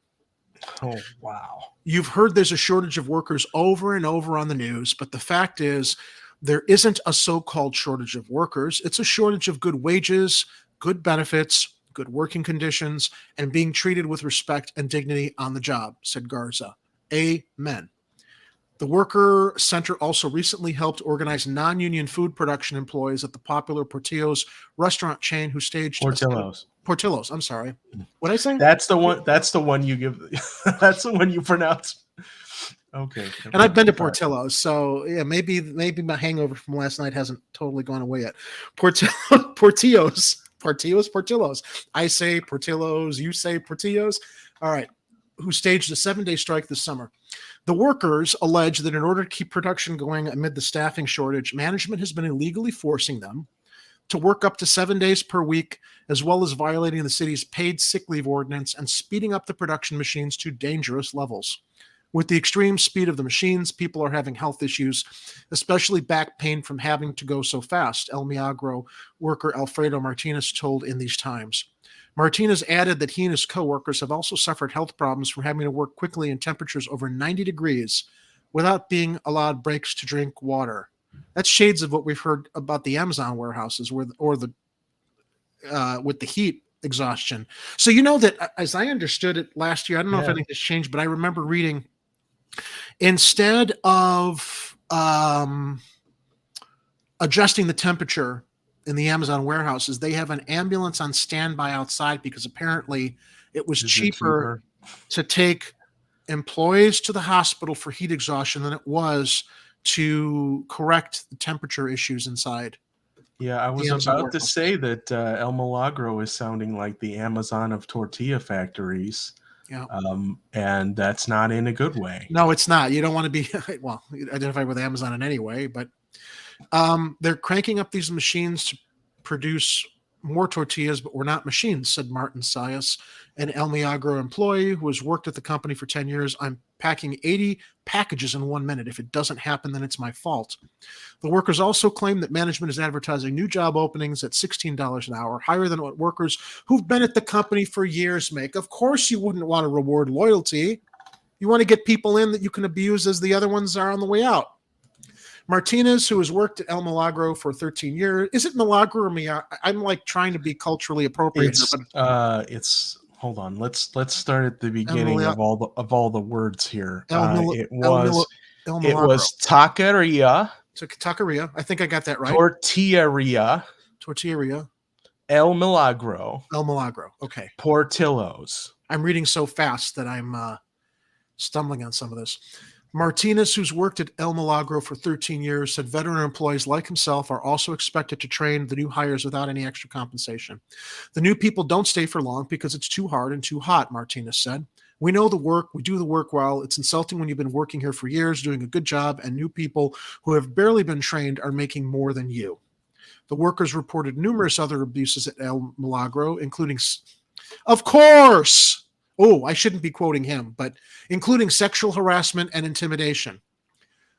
Oh, wow. You've heard there's a shortage of workers over and over on the news, but the fact is there isn't a so-called shortage of workers. It's a shortage of good wages, good benefits, good working conditions, and being treated with respect and dignity on the job, said Garza. Amen. The Worker Center also recently helped organize non-union food production employees at the popular Portillo's restaurant chain who staged Portillo's. I'm sorry. What did I say? That's the one you give. That's the one you pronounce. Okay. And I've been to Portillo's, so yeah, maybe my hangover from last night hasn't totally gone away yet. Portillo's. I say Portillo's, you say Portillo's. All right. Who staged a 7-day strike this summer. The workers allege that in order to keep production going amid the staffing shortage, management has been illegally forcing them to work up to 7 days per week, as well as violating the city's paid sick leave ordinance and speeding up the production machines to dangerous levels. With the extreme speed of the machines, people are having health issues, especially back pain from having to go so fast, El Milagro worker Alfredo Martinez told In These Times. Martinez added that he and his coworkers have also suffered health problems from having to work quickly in temperatures over 90 degrees without being allowed breaks to drink water. That's shades of what we've heard about the Amazon warehouses with the heat exhaustion. So you know that, as I understood it last year, I don't know if anything has changed, but I remember reading, instead of adjusting the temperature in the Amazon warehouses, they have an ambulance on standby outside because apparently it was cheaper to take employees to the hospital for heat exhaustion than it was to correct the temperature issues inside. Yeah, I was about to say that El Milagro is sounding like the Amazon of tortilla factories. Yeah. And that's not in a good way. No, it's not. You don't want to be, well, identified with Amazon in any way, but they're cranking up these machines to produce more tortillas, but we're not machines, said Martin Sayas, an El Milagro employee who has worked at the company for 10 years. I'm packing 80 packages in 1 minute. If it doesn't happen, then it's my fault. The workers also claim that management is advertising new job openings at $16 an hour, higher than what workers who've been at the company for years make. Of course, you wouldn't want to reward loyalty. You want to get people in that you can abuse as the other ones are on the way out. Martinez, who has worked at El Milagro for 13 years. Is it Milagro or Mia? I'm like trying to be culturally appropriate here, but It's hold on. Let's start at the El, beginning of all the words here. El, Mil- It El, Mil- was El it Milagro. was taqueria, So Taqueria. I think I got that right. tortilleria, Tortilleria. El Milagro, El Milagro. Okay. Portillo's. I'm reading so fast that I'm stumbling on some of this. Martinez, who's worked at El Milagro for 13 years, said veteran employees like himself are also expected to train the new hires without any extra compensation. The new people don't stay for long because it's too hard and too hot, Martinez said. We know the work. We do the work well. It's insulting when you've been working here for years, doing a good job, and new people who have barely been trained are making more than you. The workers reported numerous other abuses at El Milagro, including, of course, I shouldn't be quoting him, but including sexual harassment and intimidation.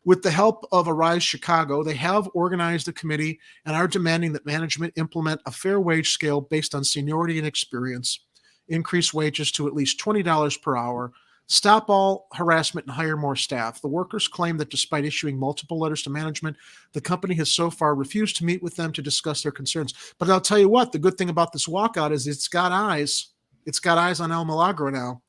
With the help of Arise Chicago, they have organized a committee and are demanding that management implement a fair wage scale based on seniority and experience, increase wages to at least $20 per hour, stop all harassment and hire more staff. The workers claim that despite issuing multiple letters to management, the company has so far refused to meet with them to discuss their concerns. But I'll tell you what, the good thing about this walkout is it's got eyes. It's got eyes on El Milagro now.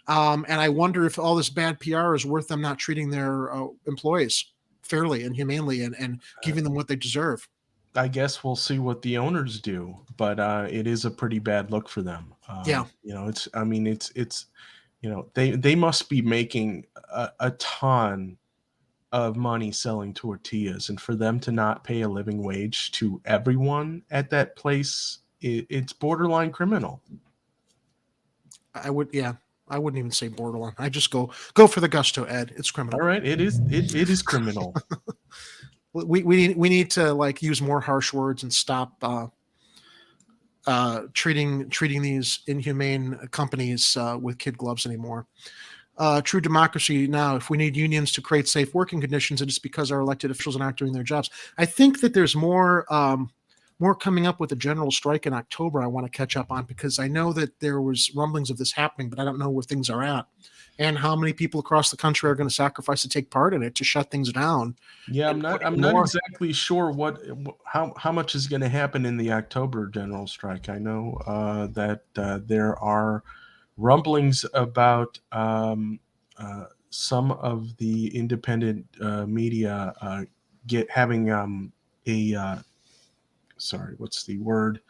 And I wonder if all this bad PR is worth them not treating their employees fairly and humanely and giving them what they deserve. I guess we'll see what the owners do, but it is a pretty bad look for them. Yeah. They must be making a ton of money selling tortillas, and for them to not pay a living wage to everyone at that place, it's borderline criminal. I wouldn't even say borderline. I just go for the gusto, Ed. It's criminal. All right, it is criminal. we need to use more harsh words and stop treating these inhumane companies with kid gloves anymore. True democracy now. If we need unions to create safe working conditions, it is because our elected officials are not doing their jobs. I think that there's more coming up with a general strike in October I want to catch up on, because I know that there was rumblings of this happening, but I don't know where things are at and how many people across the country are going to sacrifice to take part in it to shut things down. Yeah, I'm not exactly sure how much is going to happen in the October general strike. I know that there are rumblings about some of the independent media having what's the word?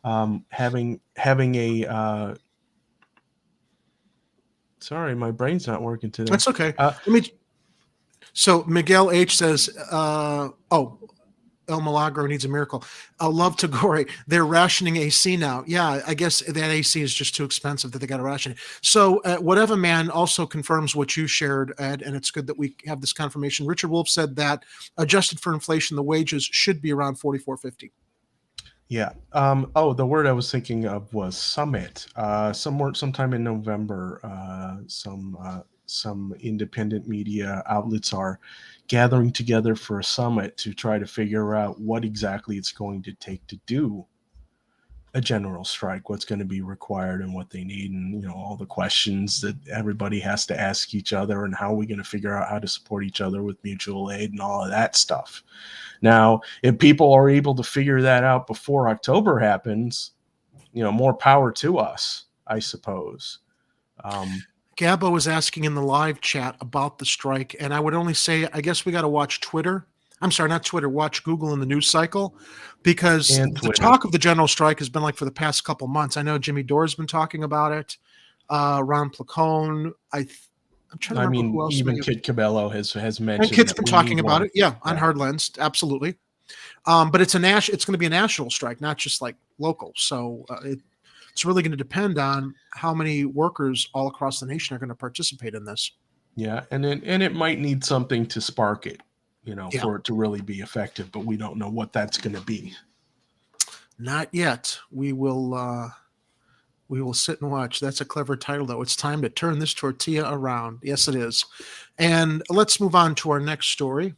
Having a sorry, my brain's not working today. That's okay. So Miguel H says, El Milagro needs a miracle. Love to Gore. They're rationing AC now. Yeah, I guess that AC is just too expensive that they got to ration it. So Whatever Man also confirms what you shared, Ed, and it's good that we have this confirmation. Richard Wolf said that adjusted for inflation, the wages should be around $44.50. Yeah. The word I was thinking of was summit. Sometime in November, some independent media outlets are gathering together for a summit to try to figure out what exactly it's going to take to do a general strike, what's going to be required and what they need, and all the questions that everybody has to ask each other, and how are we going to figure out how to support each other with mutual aid and all of that stuff. Now, if people are able to figure that out before October happens, more power to us, I suppose. Gabbo was asking in the live chat about the strike, and I would only say, I guess we got to watch Twitter. I'm sorry, not Twitter. Watch Google in the news cycle, because the talk of the general strike has been for the past couple months. I know Jimmy Dore's been talking about it. Ron Placone. I'm trying to remember who else. Even Kit Cabello has mentioned. And Kit's been talking about it. Yeah, on Hard Lens, absolutely. But it's It's going to be a national strike, not just local. So it's really going to depend on how many workers all across the nation are going to participate in this. Yeah, and it might need something to spark it, for it to really be effective. But we don't know what that's going to be. Not yet. We will sit and watch. That's a clever title, though. It's time to turn this tortilla around. Yes, it is. And let's move on to our next story,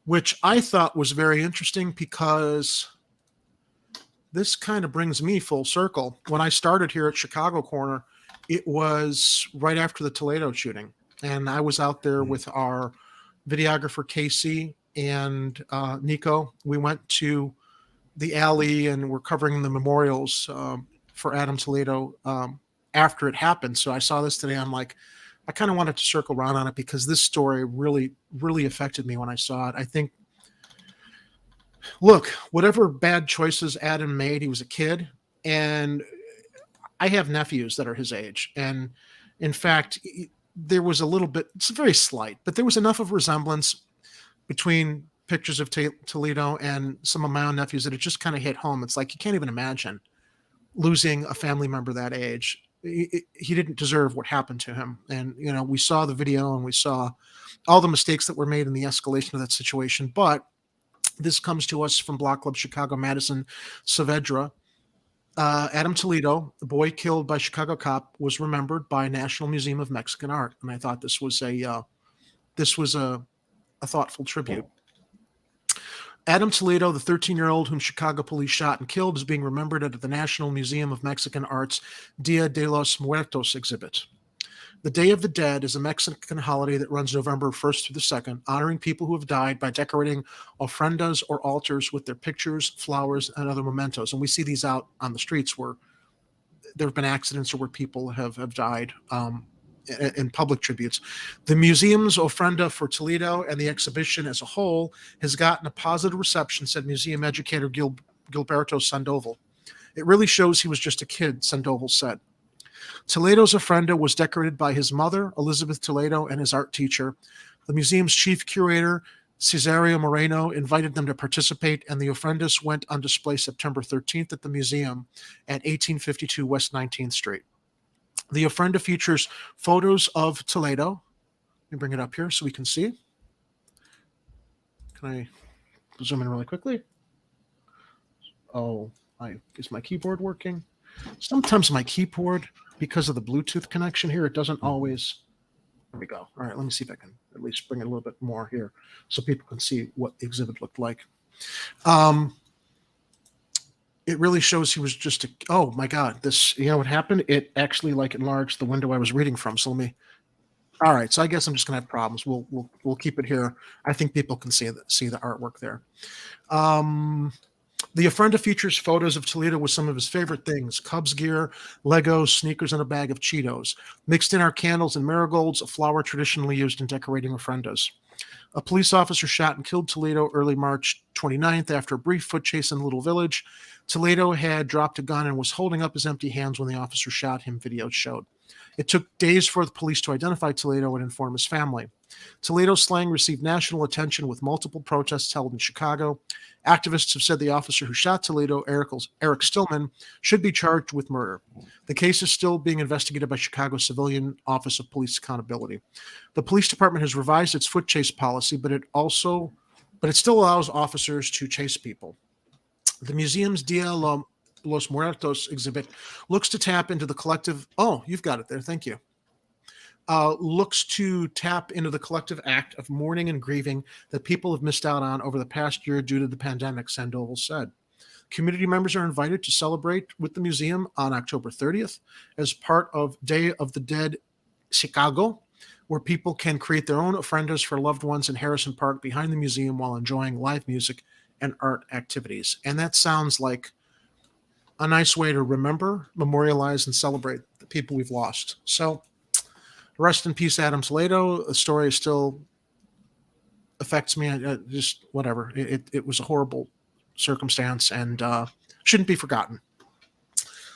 which I thought was very interesting because this kind of brings me full circle. When I started here at Chicago Corner, it was right after the Toledo shooting. And I was out there with our videographer, Casey, and Nico, we went to the alley and we're covering the memorials for Adam Toledo after it happened. So I saw this today. I'm like, I kind of wanted to circle around on it because this story really, really affected me when I saw it. I think, look, whatever bad choices Adam made, he was a kid. And I have nephews that are his age. And in fact, there was a little bit, it's very slight, but there was enough of resemblance between pictures of Toledo and some of my own nephews that it just kind of hit home. It's like, you can't even imagine losing a family member that age. He didn't deserve what happened to him. And, you know, we saw the video and we saw all the mistakes that were made in the escalation of that situation. But this comes to us from Block Club Chicago, Madison Saavedra. Adam Toledo, the boy killed by Chicago cop, was remembered by National Museum of Mexican Art. And I thought this was a thoughtful tribute. Adam Toledo, the 13-year-old whom Chicago police shot and killed, is being remembered at the National Museum of Mexican Art's Dia de los Muertos exhibit. The Day of the Dead is a Mexican holiday that runs November 1st through the 2nd, honoring people who have died by decorating ofrendas or altars with their pictures, flowers, and other mementos. And we see these out on the streets where there have been accidents or where people have died in public tributes. The museum's ofrenda for Toledo and the exhibition as a whole has gotten a positive reception, said museum educator Gilberto Sandoval. It really shows he was just a kid, Sandoval said. Toledo's ofrenda was decorated by his mother, Elizabeth Toledo, and his art teacher. The museum's chief curator, Cesario Moreno, invited them to participate, and the ofrendas went on display September 13th at the museum at 1852 West 19th Street. The ofrenda features photos of Toledo. Let me bring it up here so we can see. Can I zoom in really quickly? Oh, is my keyboard working? Sometimes my keyboard, because of the Bluetooth connection here, it doesn't always. There we go. All right, let me see if I can at least bring it a little bit more here so people can see what the exhibit looked like. It really shows he was just oh my God, this, you know what happened? It actually enlarged the window I was reading from. So all right, so I guess I'm just gonna have problems. We'll keep it here. I think people can see the artwork there. The ofrenda features photos of Toledo with some of his favorite things: Cubs gear, Legos, sneakers, and a bag of Cheetos. Mixed in are candles and marigolds, a flower traditionally used in decorating ofrendas. A police officer shot and killed Toledo early March 29th after a brief foot chase in Little Village. Toledo had dropped a gun and was holding up his empty hands when the officer shot him, videos showed. It took days for the police to identify Toledo and inform his family. Toledo's slang received national attention with multiple protests held in Chicago. Activists have said the officer who shot Toledo, Eric Stillman, should be charged with murder. The case is still being investigated by Chicago's Civilian Office of Police Accountability. The police department has revised its foot chase policy, but it still allows officers to chase people. The museum's Dia Los Muertos exhibit looks to tap into the collective. Oh, you've got it there. Thank you. Looks to tap into the collective act of mourning and grieving that people have missed out on over the past year due to the pandemic, Sandoval said. Community members are invited to celebrate with the museum on October 30th as part of Day of the Dead Chicago, where people can create their own ofrendas for loved ones in Harrison Park behind the museum while enjoying live music and art activities. And that sounds like a nice way to remember, memorialize, and celebrate the people we've lost. So rest in peace, Adam Toledo. The story still affects me. Just whatever. It was a horrible circumstance and shouldn't be forgotten.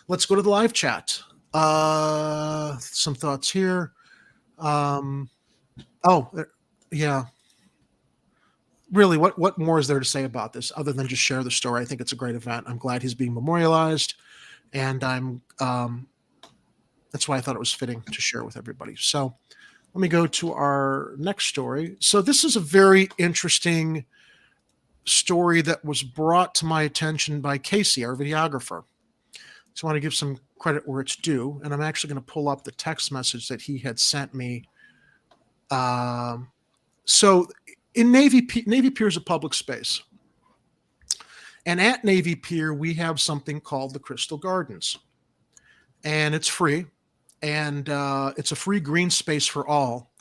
Let's go to the live chat. Some thoughts here. Yeah. Really, what more is there to say about this other than just share the story? I think it's a great event. I'm glad he's being memorialized, and that's why I thought it was fitting to share with everybody. So let me go to our next story. So this is a very interesting story that was brought to my attention by Casey, our videographer. So I want to give some credit where it's due, and I'm actually going to pull up the text message that he had sent me. So in Navy Pier is a public space. And at Navy Pier, we have something called the Crystal Gardens. And it's free. And it's a free green space for all.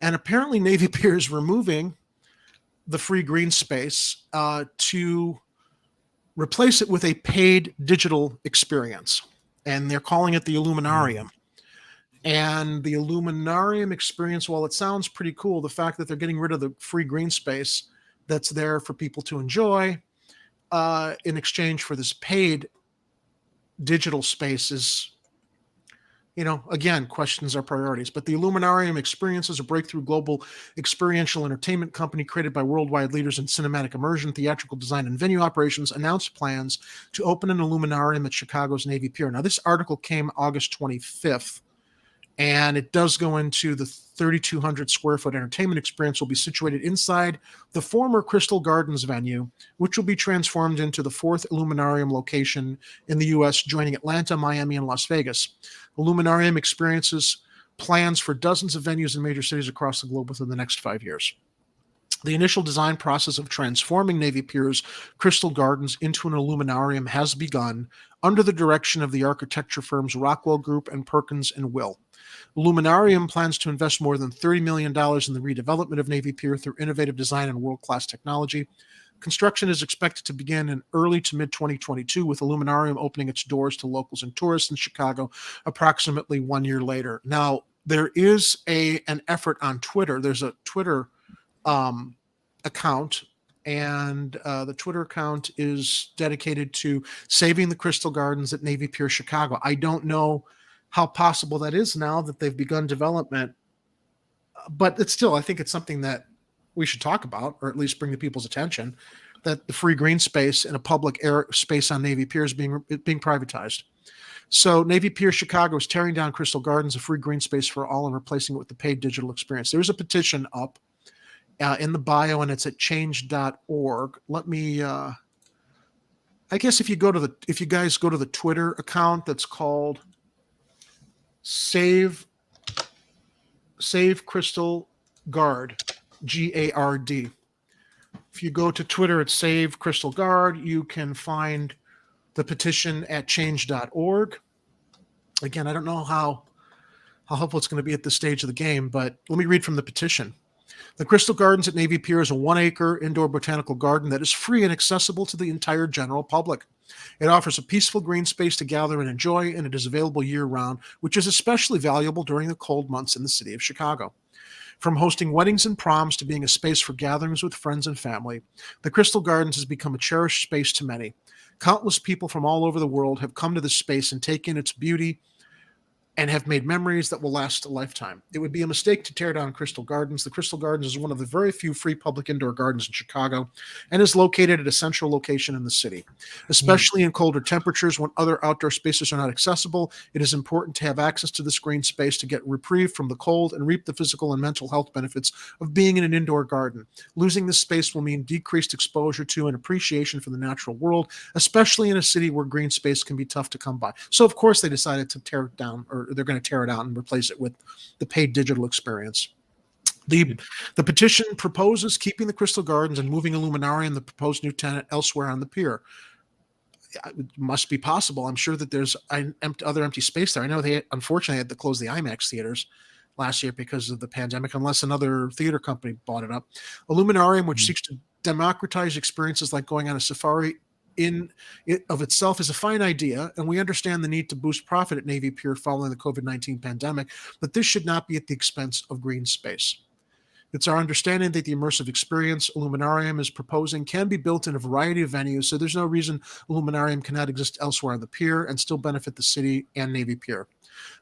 And apparently Navy Pier is removing the free green space to replace it with a paid digital experience. And they're calling it the Illuminarium. And the Illuminarium experience, while it sounds pretty cool, the fact that they're getting rid of the free green space that's there for people to enjoy in exchange for this paid digital space is, again, questions our priorities. But the Illuminarium experience is a breakthrough global experiential entertainment company created by worldwide leaders in cinematic immersion, theatrical design, and venue operations, announced plans to open an Illuminarium at Chicago's Navy Pier. Now, this article came August 25th. And it does go into the 3,200 square foot entertainment experience will be situated inside the former Crystal Gardens venue, which will be transformed into the fourth Illuminarium location in the U.S., joining Atlanta, Miami, and Las Vegas. Illuminarium experiences plans for dozens of venues in major cities across the globe within the next 5 years. The initial design process of transforming Navy Pier's Crystal Gardens into an Illuminarium has begun under the direction of the architecture firms Rockwell Group and Perkins and Will. Illuminarium plans to invest more than $30 million in the redevelopment of Navy Pier through innovative design and world-class technology. Construction is expected to begin in early to mid-2022, with Illuminarium opening its doors to locals and tourists in Chicago approximately 1 year later. Now, there is an effort on Twitter. There's a Twitter account, and the Twitter account is dedicated to saving the Crystal Gardens at Navy Pier, Chicago. I don't know how possible that is now that they've begun development, but it's still, I think it's something that we should talk about, or at least bring to people's attention, that the free green space in a public air space on Navy Pier is being privatized. So Navy Pier Chicago is tearing down Crystal Gardens, a free green space for all, and replacing it with the paid digital experience. There's a petition up in the bio, and it's at change.org. Let me, I guess if you guys go to the Twitter account that's called Save Crystal Guard, GARD. If you go to Twitter at Save Crystal Guard, you can find the petition at change.org. Again, I don't know how helpful it's going to be at this stage of the game, but let me read from the petition. The Crystal Gardens at Navy Pier is a 1-acre indoor botanical garden that is free and accessible to the entire general public. It offers a peaceful green space to gather and enjoy, and it is available year-round, which is especially valuable during the cold months in the city of Chicago. From hosting weddings and proms to being a space for gatherings with friends and family, the Crystal Gardens has become a cherished space to many. Countless people from all over the world have come to this space and taken its beauty and have made memories that will last a lifetime. It would be a mistake to tear down Crystal Gardens. The Crystal Gardens is one of the very few free public indoor gardens in Chicago and is located at a central location in the city. Especially in colder temperatures when other outdoor spaces are not accessible, it is important to have access to this green space to get reprieve from the cold and reap the physical and mental health benefits of being in an indoor garden. Losing this space will mean decreased exposure to and appreciation for the natural world, especially in a city where green space can be tough to come by. So, of course, they decided to tear it down, or they're going to tear it out and replace it with the paid digital experience. The petition proposes keeping the Crystal Gardens and moving Illuminarium, the proposed new tenant, elsewhere on the pier. It must be possible. I'm sure that there's other empty space there. I know they unfortunately had to close the IMAX theaters last year because of the pandemic, unless another theater company bought it up. Illuminarium, which seeks to democratize experiences like going on a safari, in it of itself is a fine idea, and we understand the need to boost profit at Navy Pier following the COVID-19 pandemic, but this should not be at the expense of green space. It's our understanding that the immersive experience Illuminarium is proposing can be built in a variety of venues, so there's no reason Illuminarium cannot exist elsewhere on the pier and still benefit the city and Navy Pier.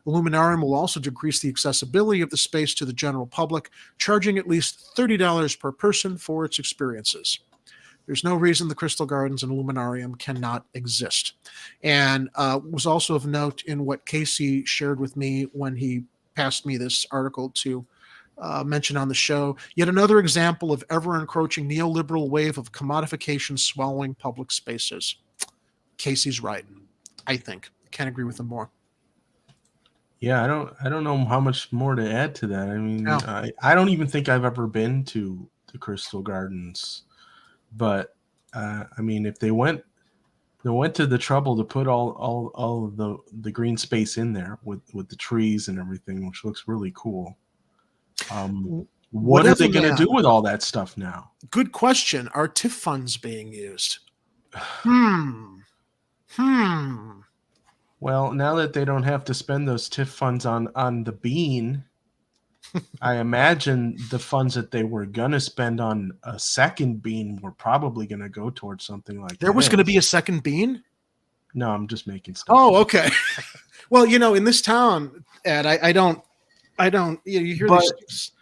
Illuminarium will also decrease the accessibility of the space to the general public, charging at least $30 per person for its experiences. There's no reason the Crystal Gardens and Illuminarium cannot exist. And was also of note in what Casey shared with me when he passed me this article to mention on the show, yet another example of ever-encroaching neoliberal wave of commodification swallowing public spaces. Casey's right, I think. I can't agree with him more. Yeah, I don't know how much more to add to that. I mean, I don't even think I've ever been to the Crystal Gardens. But I mean, if they went to the trouble to put all of the green space in there with the trees and everything, which looks really cool. What are they Whatever, going to man. do with all that stuff now? Good question. Are TIF funds being used? Hmm. Well, now that they don't have to spend those TIF funds on the bean, I imagine the funds that they were going to spend on a second bean were probably going to go towards something like There was going to be this. a second bean? No, I'm just making stuff Oh, up. okay. Well, in this town, Ed, I don't, you hear But these.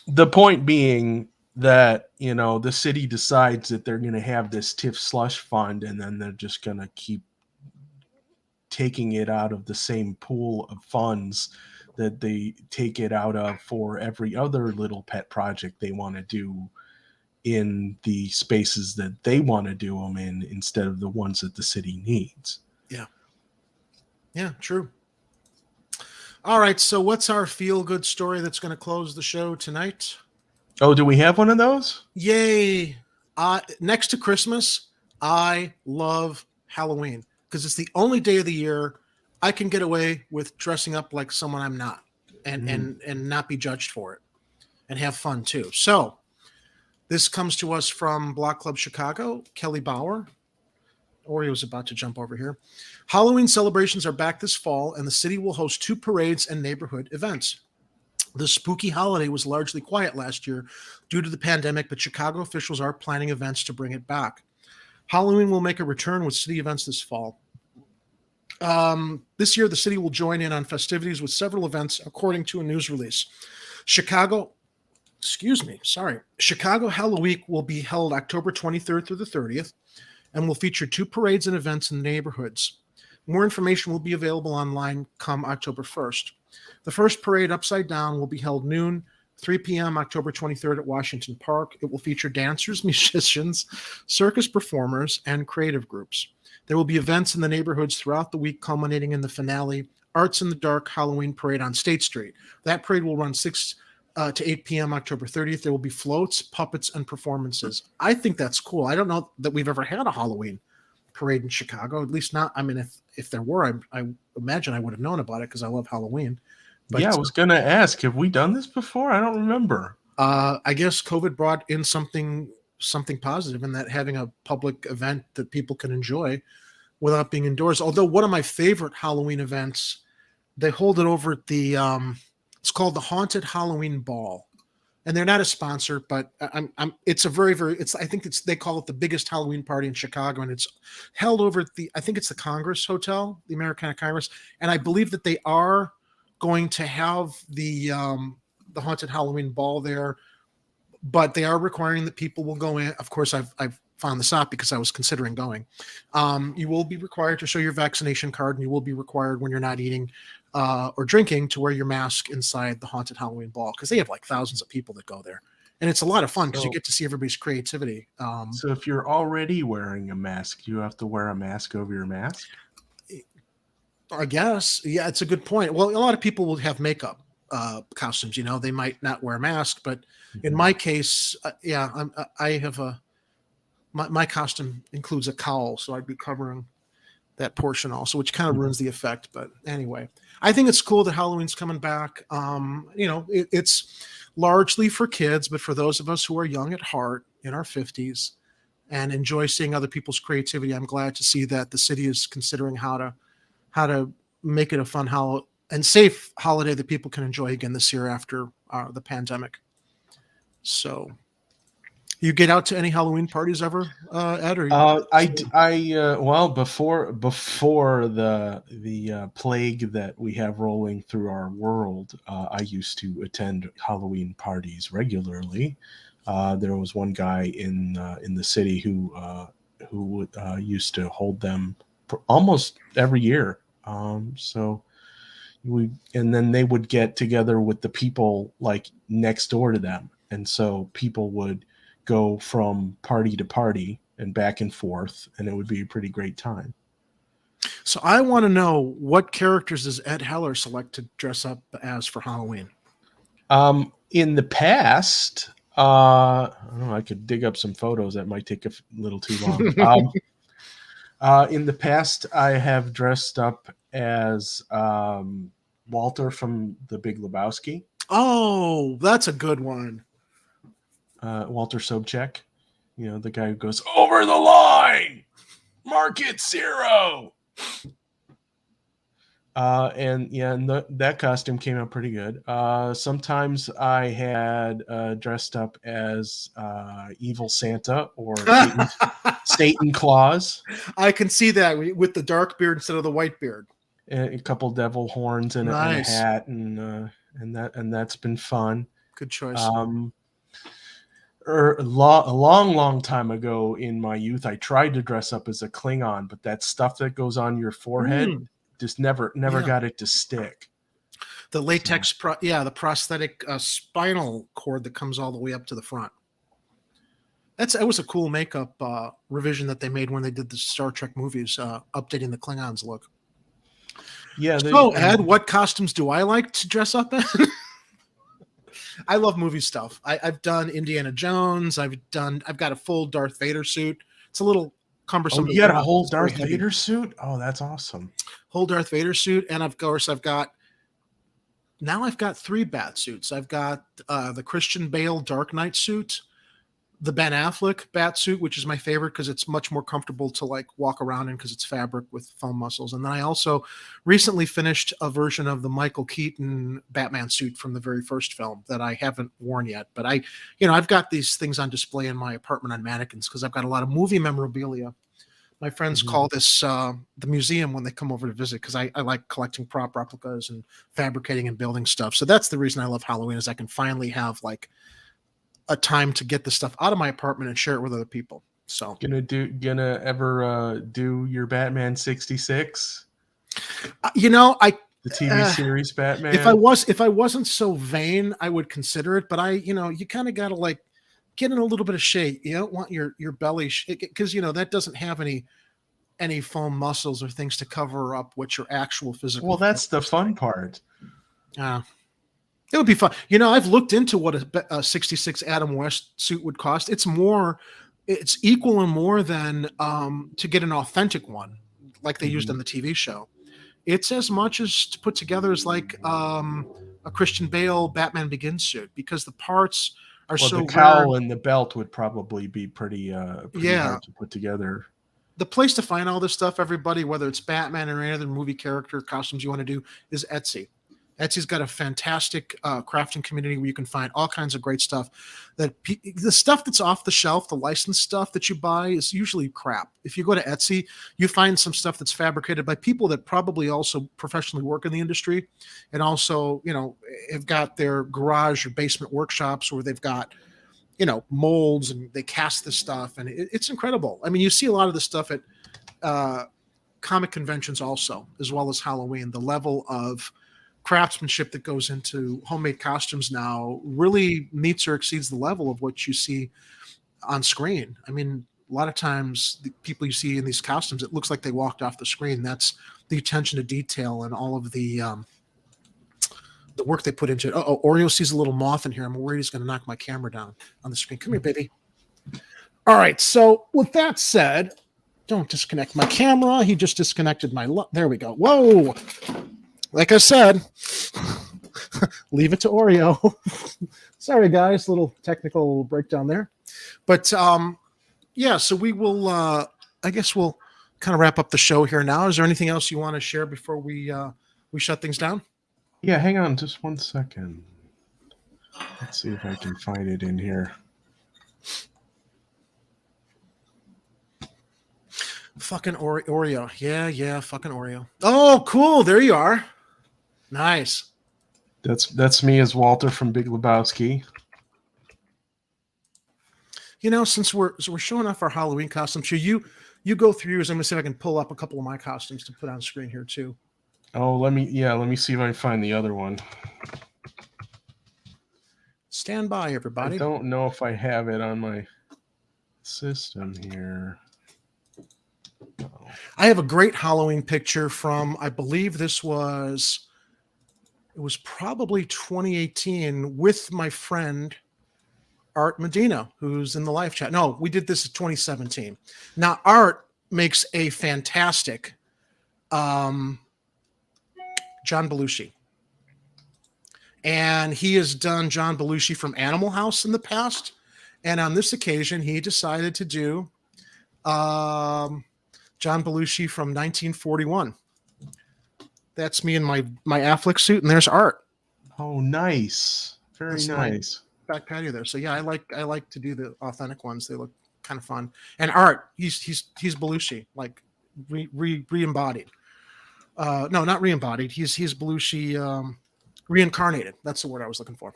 the point being that, the city decides that they're going to have this TIF slush fund, and then they're just going to keep taking it out of the same pool of funds that they take it out of for every other little pet project they want to do in the spaces that they want to do them in, instead of the ones that the city needs. Yeah, true. All right, so what's our feel-good story that's going to close the show tonight? Oh, do we have one of those? Yay! Next to Christmas, I love Halloween because it's the only day of the year I can get away with dressing up like someone I'm not, and not be judged for it, and have fun too. So, this comes to us from Block Club Chicago, Kelly Bauer. Oreo's about to jump over here. Halloween celebrations are back this fall, and the city will host 2 parades and neighborhood events. The spooky holiday was largely quiet last year due to the pandemic, but Chicago officials are planning events to bring it back. Halloween will make a return with city events this fall. This year, the city will join in on festivities with several events, according to a news release. Chicago Halloween Week will be held October 23rd through the 30th and will feature 2 parades and events in the neighborhoods. More information will be available online come October 1st. The first parade, Upside Down, will be held noon, 3 p.m. October 23rd at Washington Park. It will feature dancers, musicians, circus performers, and creative groups. There will be events in the neighborhoods throughout the week, culminating in the finale, Arts in the Dark Halloween Parade on State Street. That parade will run 6 to 8 p.m. October 30th. There will be floats, puppets, and performances. I think that's cool. I don't know that we've ever had a Halloween parade in Chicago, at least not. I mean, if there were, I imagine I would have known about it because I love Halloween. But, yeah, I was going to ask, have we done this before? I don't remember. I guess COVID brought in something positive in that having a public event that people can enjoy without being indoors. Although one of my favorite Halloween events, they hold it over at the it's called the Haunted Halloween Ball, and they're not a sponsor, but it's a very, very, I think they call it the biggest Halloween party in Chicago, and it's held over at I think it's the Congress Hotel, the Americana Congress, and I believe that they are going to have the Haunted Halloween Ball there, but they are requiring that people will go in. Of course, I've found this out because I was considering going. You will be required to show your vaccination card, and you will be required when you're not eating or drinking to wear your mask inside the Haunted Halloween Ball, because they have like thousands of people that go there, and it's a lot of fun because you get to see everybody's creativity. So if you're already wearing a mask, you have to wear a mask over your mask? I guess. Yeah, it's a good point. Well, a lot of people will have makeup costumes. They might not wear a mask, but in my case, I have my costume includes a cowl, so I'd be covering that portion also, which kind of ruins the effect. But anyway, I think it's cool that Halloween's coming back. It's largely for kids, but for those of us who are young at heart, in our 50s, and enjoy seeing other people's creativity, I'm glad to see that the city is considering how to make it a fun and safe holiday that people can enjoy again this year after the pandemic. So, you get out to any Halloween parties ever, Ed? Or well, before the plague that we have rolling through our world, I used to attend Halloween parties regularly. There was one guy in the city who used to hold them almost every year. And then they would get together with the people like next door to them, and so people would go from party to party and back and forth, and it would be a pretty great time. So I want to know, what characters does Ed Heller select to dress up as for Halloween? In the past, I don't know, I could dig up some photos. That might take a little too long. In the past, I have dressed up as Walter from The Big Lebowski. Oh, that's a good one. Walter Sobchak, the guy who goes over the line, market 0. And that costume came out pretty good. Sometimes I had dressed up as evil Santa or Satan Claus. I can see that with the dark beard instead of the white beard. A couple devil horns and, Nice. a hat, and that's been fun. Good choice. A long time ago in my youth, I tried to dress up as a Klingon, but that stuff that goes on your forehead just never got it to stick. The latex, the prosthetic spinal cord that comes all the way up to the front. That was a cool makeup revision that they made when they did the Star Trek movies, updating the Klingons look. Yeah. So, Ed, what costumes do I like to dress up in? I love movie stuff. I've done Indiana Jones. I've got a full Darth Vader suit. It's a little cumbersome. Oh, you got a whole Darth Vader suit? Oh, that's awesome. Whole Darth Vader suit. And of course, I've got 3 bat suits. I've got the Christian Bale Dark Knight suit, the Ben Affleck bat suit, which is my favorite because it's much more comfortable to like walk around in because it's fabric with foam muscles. And then I also recently finished a version of the Michael Keaton Batman suit from the very first film that I haven't worn yet. But I've got these things on display in my apartment on mannequins because I've got a lot of movie memorabilia. My friends call this the museum when they come over to visit because I like collecting prop replicas and fabricating and building stuff. So that's the reason I love Halloween is I can finally have like a time to get the stuff out of my apartment and share it with other people. So gonna ever do your Batman 66? The TV series Batman. If I wasn't so vain, I would consider it. But you kind of got to like get in a little bit of shape. You don't want your belly because that doesn't have any foam muscles or things to cover up what your actual physical. Well, that's the fun part. It would be fun. I've looked into what a 66 Adam West suit would cost. It's equal and more than to get an authentic one like they used on the TV show. It's as much as to put together as like a Christian Bale Batman Begins suit because the parts are so the cowl rare. and the belt would probably be pretty hard to put together. The place to find all this stuff, everybody, whether it's Batman or any other movie character costumes you want to do, is Etsy. Etsy's got a fantastic crafting community where you can find all kinds of great stuff. The stuff that's off the shelf, the licensed stuff that you buy is usually crap. If you go to Etsy, you find some stuff that's fabricated by people that probably also professionally work in the industry and also, have got their garage or basement workshops where they've got, molds and they cast this stuff. And it's incredible. I mean, you see a lot of this stuff at comic conventions also, as well as Halloween. The level of craftsmanship that goes into homemade costumes now really meets or exceeds the level of what you see on screen. I mean, a lot of times the people you see in these costumes, it looks like they walked off the screen. That's the attention to detail and all of the work they put into it. Oh, Oreo sees a little moth in here. I'm worried he's going to knock my camera down on the screen. Come here, baby. All right. So with that said, don't disconnect my camera. He just disconnected my, there we go. Whoa. Like I said, leave it to Oreo. Sorry, guys, little technical breakdown there. But so we will, I guess we'll kind of wrap up the show here now. Is there anything else you want to share before we shut things down? Yeah, hang on just 1 second. Let's see if I can find it in here. Fucking Oreo. Yeah, fucking Oreo. Oh, cool. There you are. Nice. That's me as Walter from Big Lebowski. Since we're showing off our Halloween costumes, so you go through yours. I'm gonna see if I can pull up a couple of my costumes to put on screen here too. Oh, let me see if I can find the other one. Stand by, everybody. I don't know if I have it on my system here. I have a great Halloween picture from, I believe it was probably 2018 with my friend Art Medina, who's in the live chat. No, we did this in 2017. Now, Art makes a fantastic John Belushi. And he has done John Belushi from Animal House in the past. And on this occasion, he decided to do John Belushi from 1941. That's me in my Affleck suit, and there's Art. Oh, nice. Very nice. Back patio there. So yeah, I like to do the authentic ones. They look kind of fun. And Art, he's Belushi, like re-embodied. No, not re-embodied. He's Belushi reincarnated. That's the word I was looking for.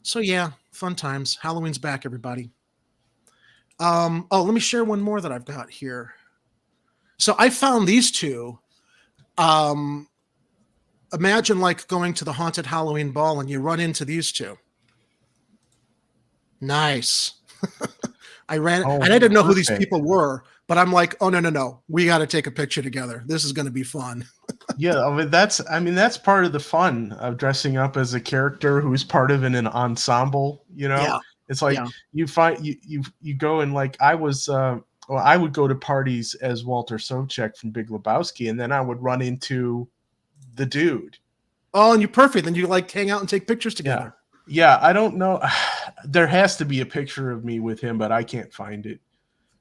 So yeah, fun times. Halloween's back, everybody. Let me share one more that I've got here. So I found these two. Imagine like going to the haunted Halloween ball and you run into these two. Nice. And I didn't know who these people were, but I'm like, oh no. We got to take a picture together. This is going to be fun. Yeah, that's part of the fun of dressing up as a character who's part of an ensemble, Yeah. It's like you find you go and like I would go to parties as Walter Sobchak from Big Lebowski, and then I would run into the dude. Oh, and you're perfect. Then you like hang out and take pictures together. Yeah, I don't know. There has to be a picture of me with him, but I can't find it.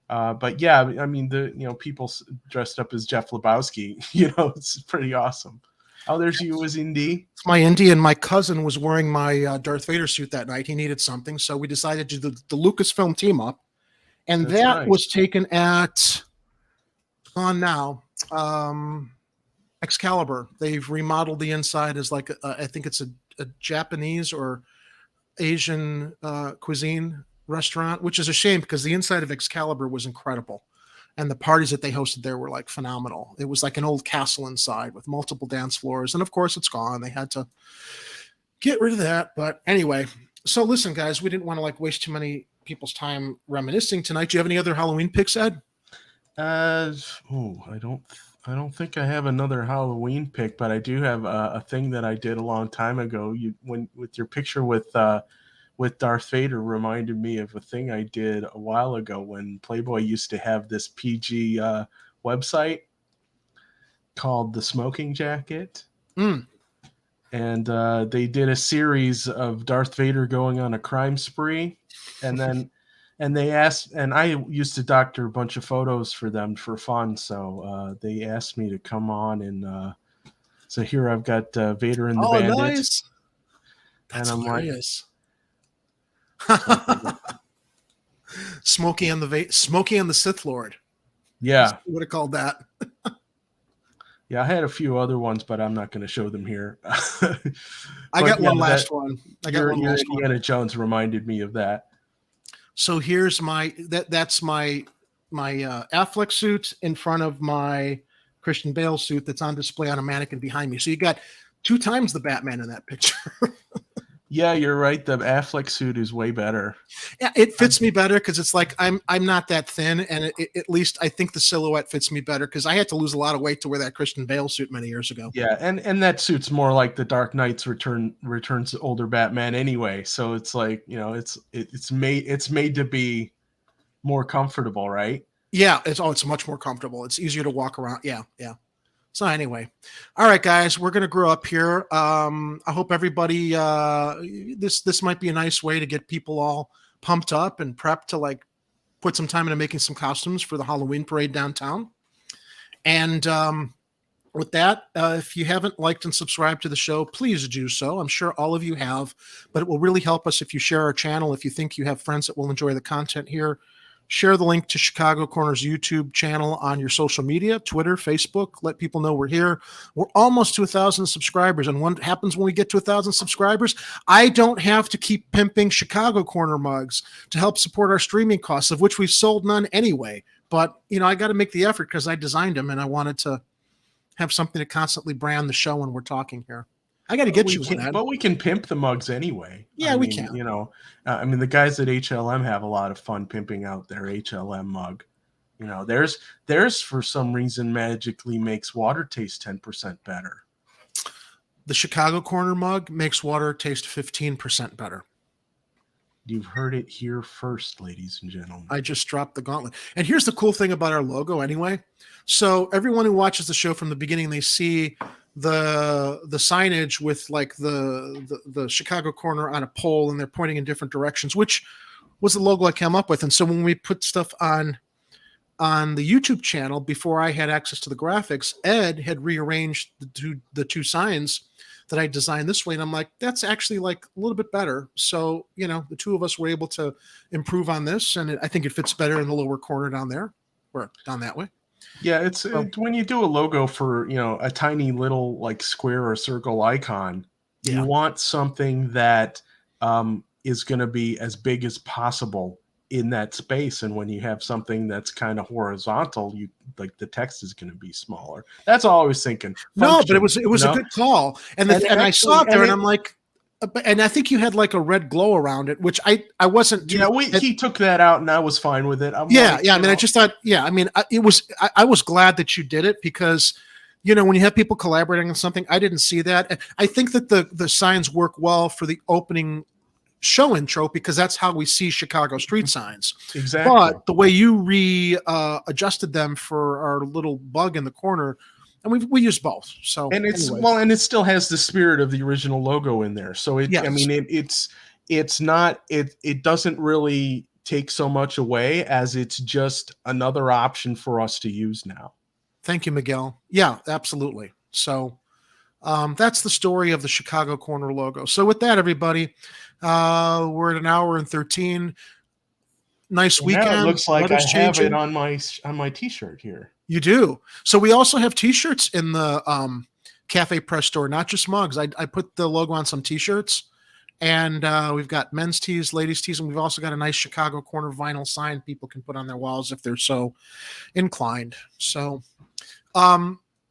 But yeah, I mean people dressed up as Jeff Lebowski, it's pretty awesome. Oh, there's you as Indy. It's my Indy, and my cousin was wearing my Darth Vader suit that night. He needed something, so we decided to do the Lucasfilm team up, and that's nice. Was taken at Excalibur. They've remodeled the inside as like I think it's a Japanese or Asian cuisine restaurant, which is a shame because the inside of Excalibur was incredible. And the parties that they hosted there were like phenomenal. It was like an old castle inside with multiple dance floors. And of course it's gone. They had to get rid of that. But anyway, so listen, guys, we didn't want to like waste too many people's time reminiscing tonight. Do you have any other Halloween picks, Ed? I don't think I have another Halloween pick, but I do have a thing that I did a long time ago. With your picture with Darth Vader reminded me of a thing I did a while ago when Playboy used to have this PG website called The Smoking Jacket. And they did a series of Darth Vader going on a crime spree. And they asked, and I used to doctor a bunch of photos for them for fun. So they asked me to come on. And so here I've got Vader and the Bandit. Oh, nice. That's hilarious. Smokey and the Sith Lord. Yeah, I would have called that. Yeah, I had a few other ones, but I'm not going to show them here. I got one last one. Indiana Jones reminded me of that. So here's that's my Affleck suit in front of my Christian Bale suit that's on display on a mannequin behind me. So you got 2 times the Batman in that picture. Yeah, you're right. The Affleck suit is way better. Yeah, it fits me better because it's like I'm not that thin, and at least I think the silhouette fits me better because I had to lose a lot of weight to wear that Christian Bale suit many years ago. Yeah, and that suit's more like the Dark Knight's returns older Batman anyway. So it's like it's made to be more comfortable, right? Yeah, it's much more comfortable. It's easier to walk around. Yeah. So anyway, all right, guys, we're gonna grow up here. I hope everybody this might be a nice way to get people all pumped up and prepped to like put some time into making some costumes for the Halloween parade downtown. And with that, if you haven't liked and subscribed to the show, please do so. I'm sure all of you have, but it will really help us if you share our channel. If you think you have friends that will enjoy the content here, share the link to Chicago Corner's YouTube channel on your social media, Twitter, Facebook. Let people know we're here. We're almost to 1,000 subscribers. And what happens when we get to 1,000 subscribers? I don't have to keep pimping Chicago Corner mugs to help support our streaming costs, of which we've sold none anyway. But, I got to make the effort because I designed them and I wanted to have something to constantly brand the show when we're talking here. I got to get you one. But we can pimp the mugs anyway. Yeah, we can. The guys at HLM have a lot of fun pimping out their HLM mug. Theirs for some reason magically makes water taste 10% better. The Chicago Corner mug makes water taste 15% better. You've heard it here first, ladies and gentlemen. I just dropped the gauntlet. And here's the cool thing about our logo anyway. So everyone who watches the show from the beginning, they see the signage with like the Chicago Corner on a pole, and they're pointing in different directions, which was the logo I came up with. And so when we put stuff on the YouTube channel, before I had access to the graphics, Ed had rearranged the two signs that I designed this way. And I'm like, that's actually like a little bit better. So, the two of us were able to improve on this. And I think it fits better in the lower corner down there, or down that way. Yeah, it's when you do a logo for, a tiny little like square or circle icon, you want something that is going to be as big as possible in that space. And when you have something that's kind of horizontal, the text is going to be smaller. That's all I was thinking. No, but it was a good call. And I saw it there, and I'm like, and I think you had like a red glow around it, which I wasn't. He took that out, and I was fine with it. I just thought, I was glad that you did it, because, when you have people collaborating on something, I didn't see that. I think that the signs work well for the opening show intro, because that's how we see Chicago street signs. Exactly. But the way you adjusted them for our little bug in the corner, and we use both. So, and and it still has the spirit of the original logo in there. So it doesn't really take so much away as it's just another option for us to use now. Thank you, Miguel. Yeah, absolutely. So that's the story of the Chicago Corner logo. So with that, everybody, we're at an hour and 13. Nice weekend. Now it looks like I have it on my t-shirt here. You do. So we also have t-shirts in the Cafe Press store, not just mugs. I put the logo on some t-shirts, and we've got men's tees, ladies' tees, and we've also got a nice Chicago Corner vinyl sign people can put on their walls if they're so inclined. So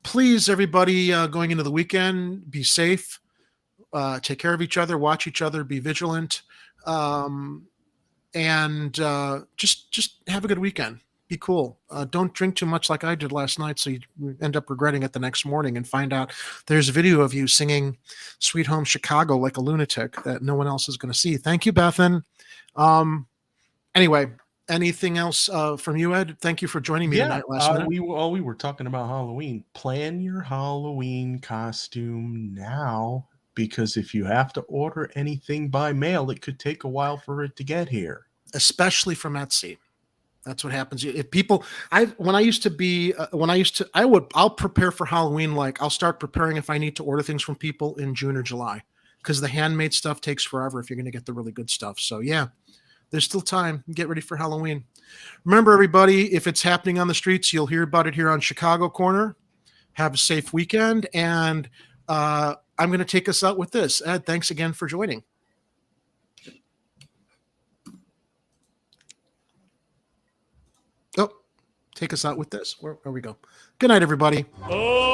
please, everybody, going into the weekend, be safe, take care of each other, watch each other, be vigilant, and just have a good weekend. Be cool. Don't drink too much like I did last night, so you end up regretting it the next morning and find out there's a video of you singing Sweet Home Chicago like a lunatic that no one else is going to see. Thank you, Bethan. Anyway, anything else from you, Ed? Thank you for joining me tonight last minute. We were talking about Halloween. Plan your Halloween costume now, because if you have to order anything by mail, it could take a while for it to get here. Especially from Etsy. That's what happens. If people, I'll prepare for Halloween. Like, I'll start preparing if I need to order things from people in June or July, because the handmade stuff takes forever if you're going to get the really good stuff. So yeah, there's still time. Get ready for Halloween. Remember, everybody, if it's happening on the streets, you'll hear about it here on Chicago Corner. Have a safe weekend. And I'm going to take us out with this. Ed, thanks again for joining. Oh, take us out with this. Where we go. Good night, everybody. Yeah.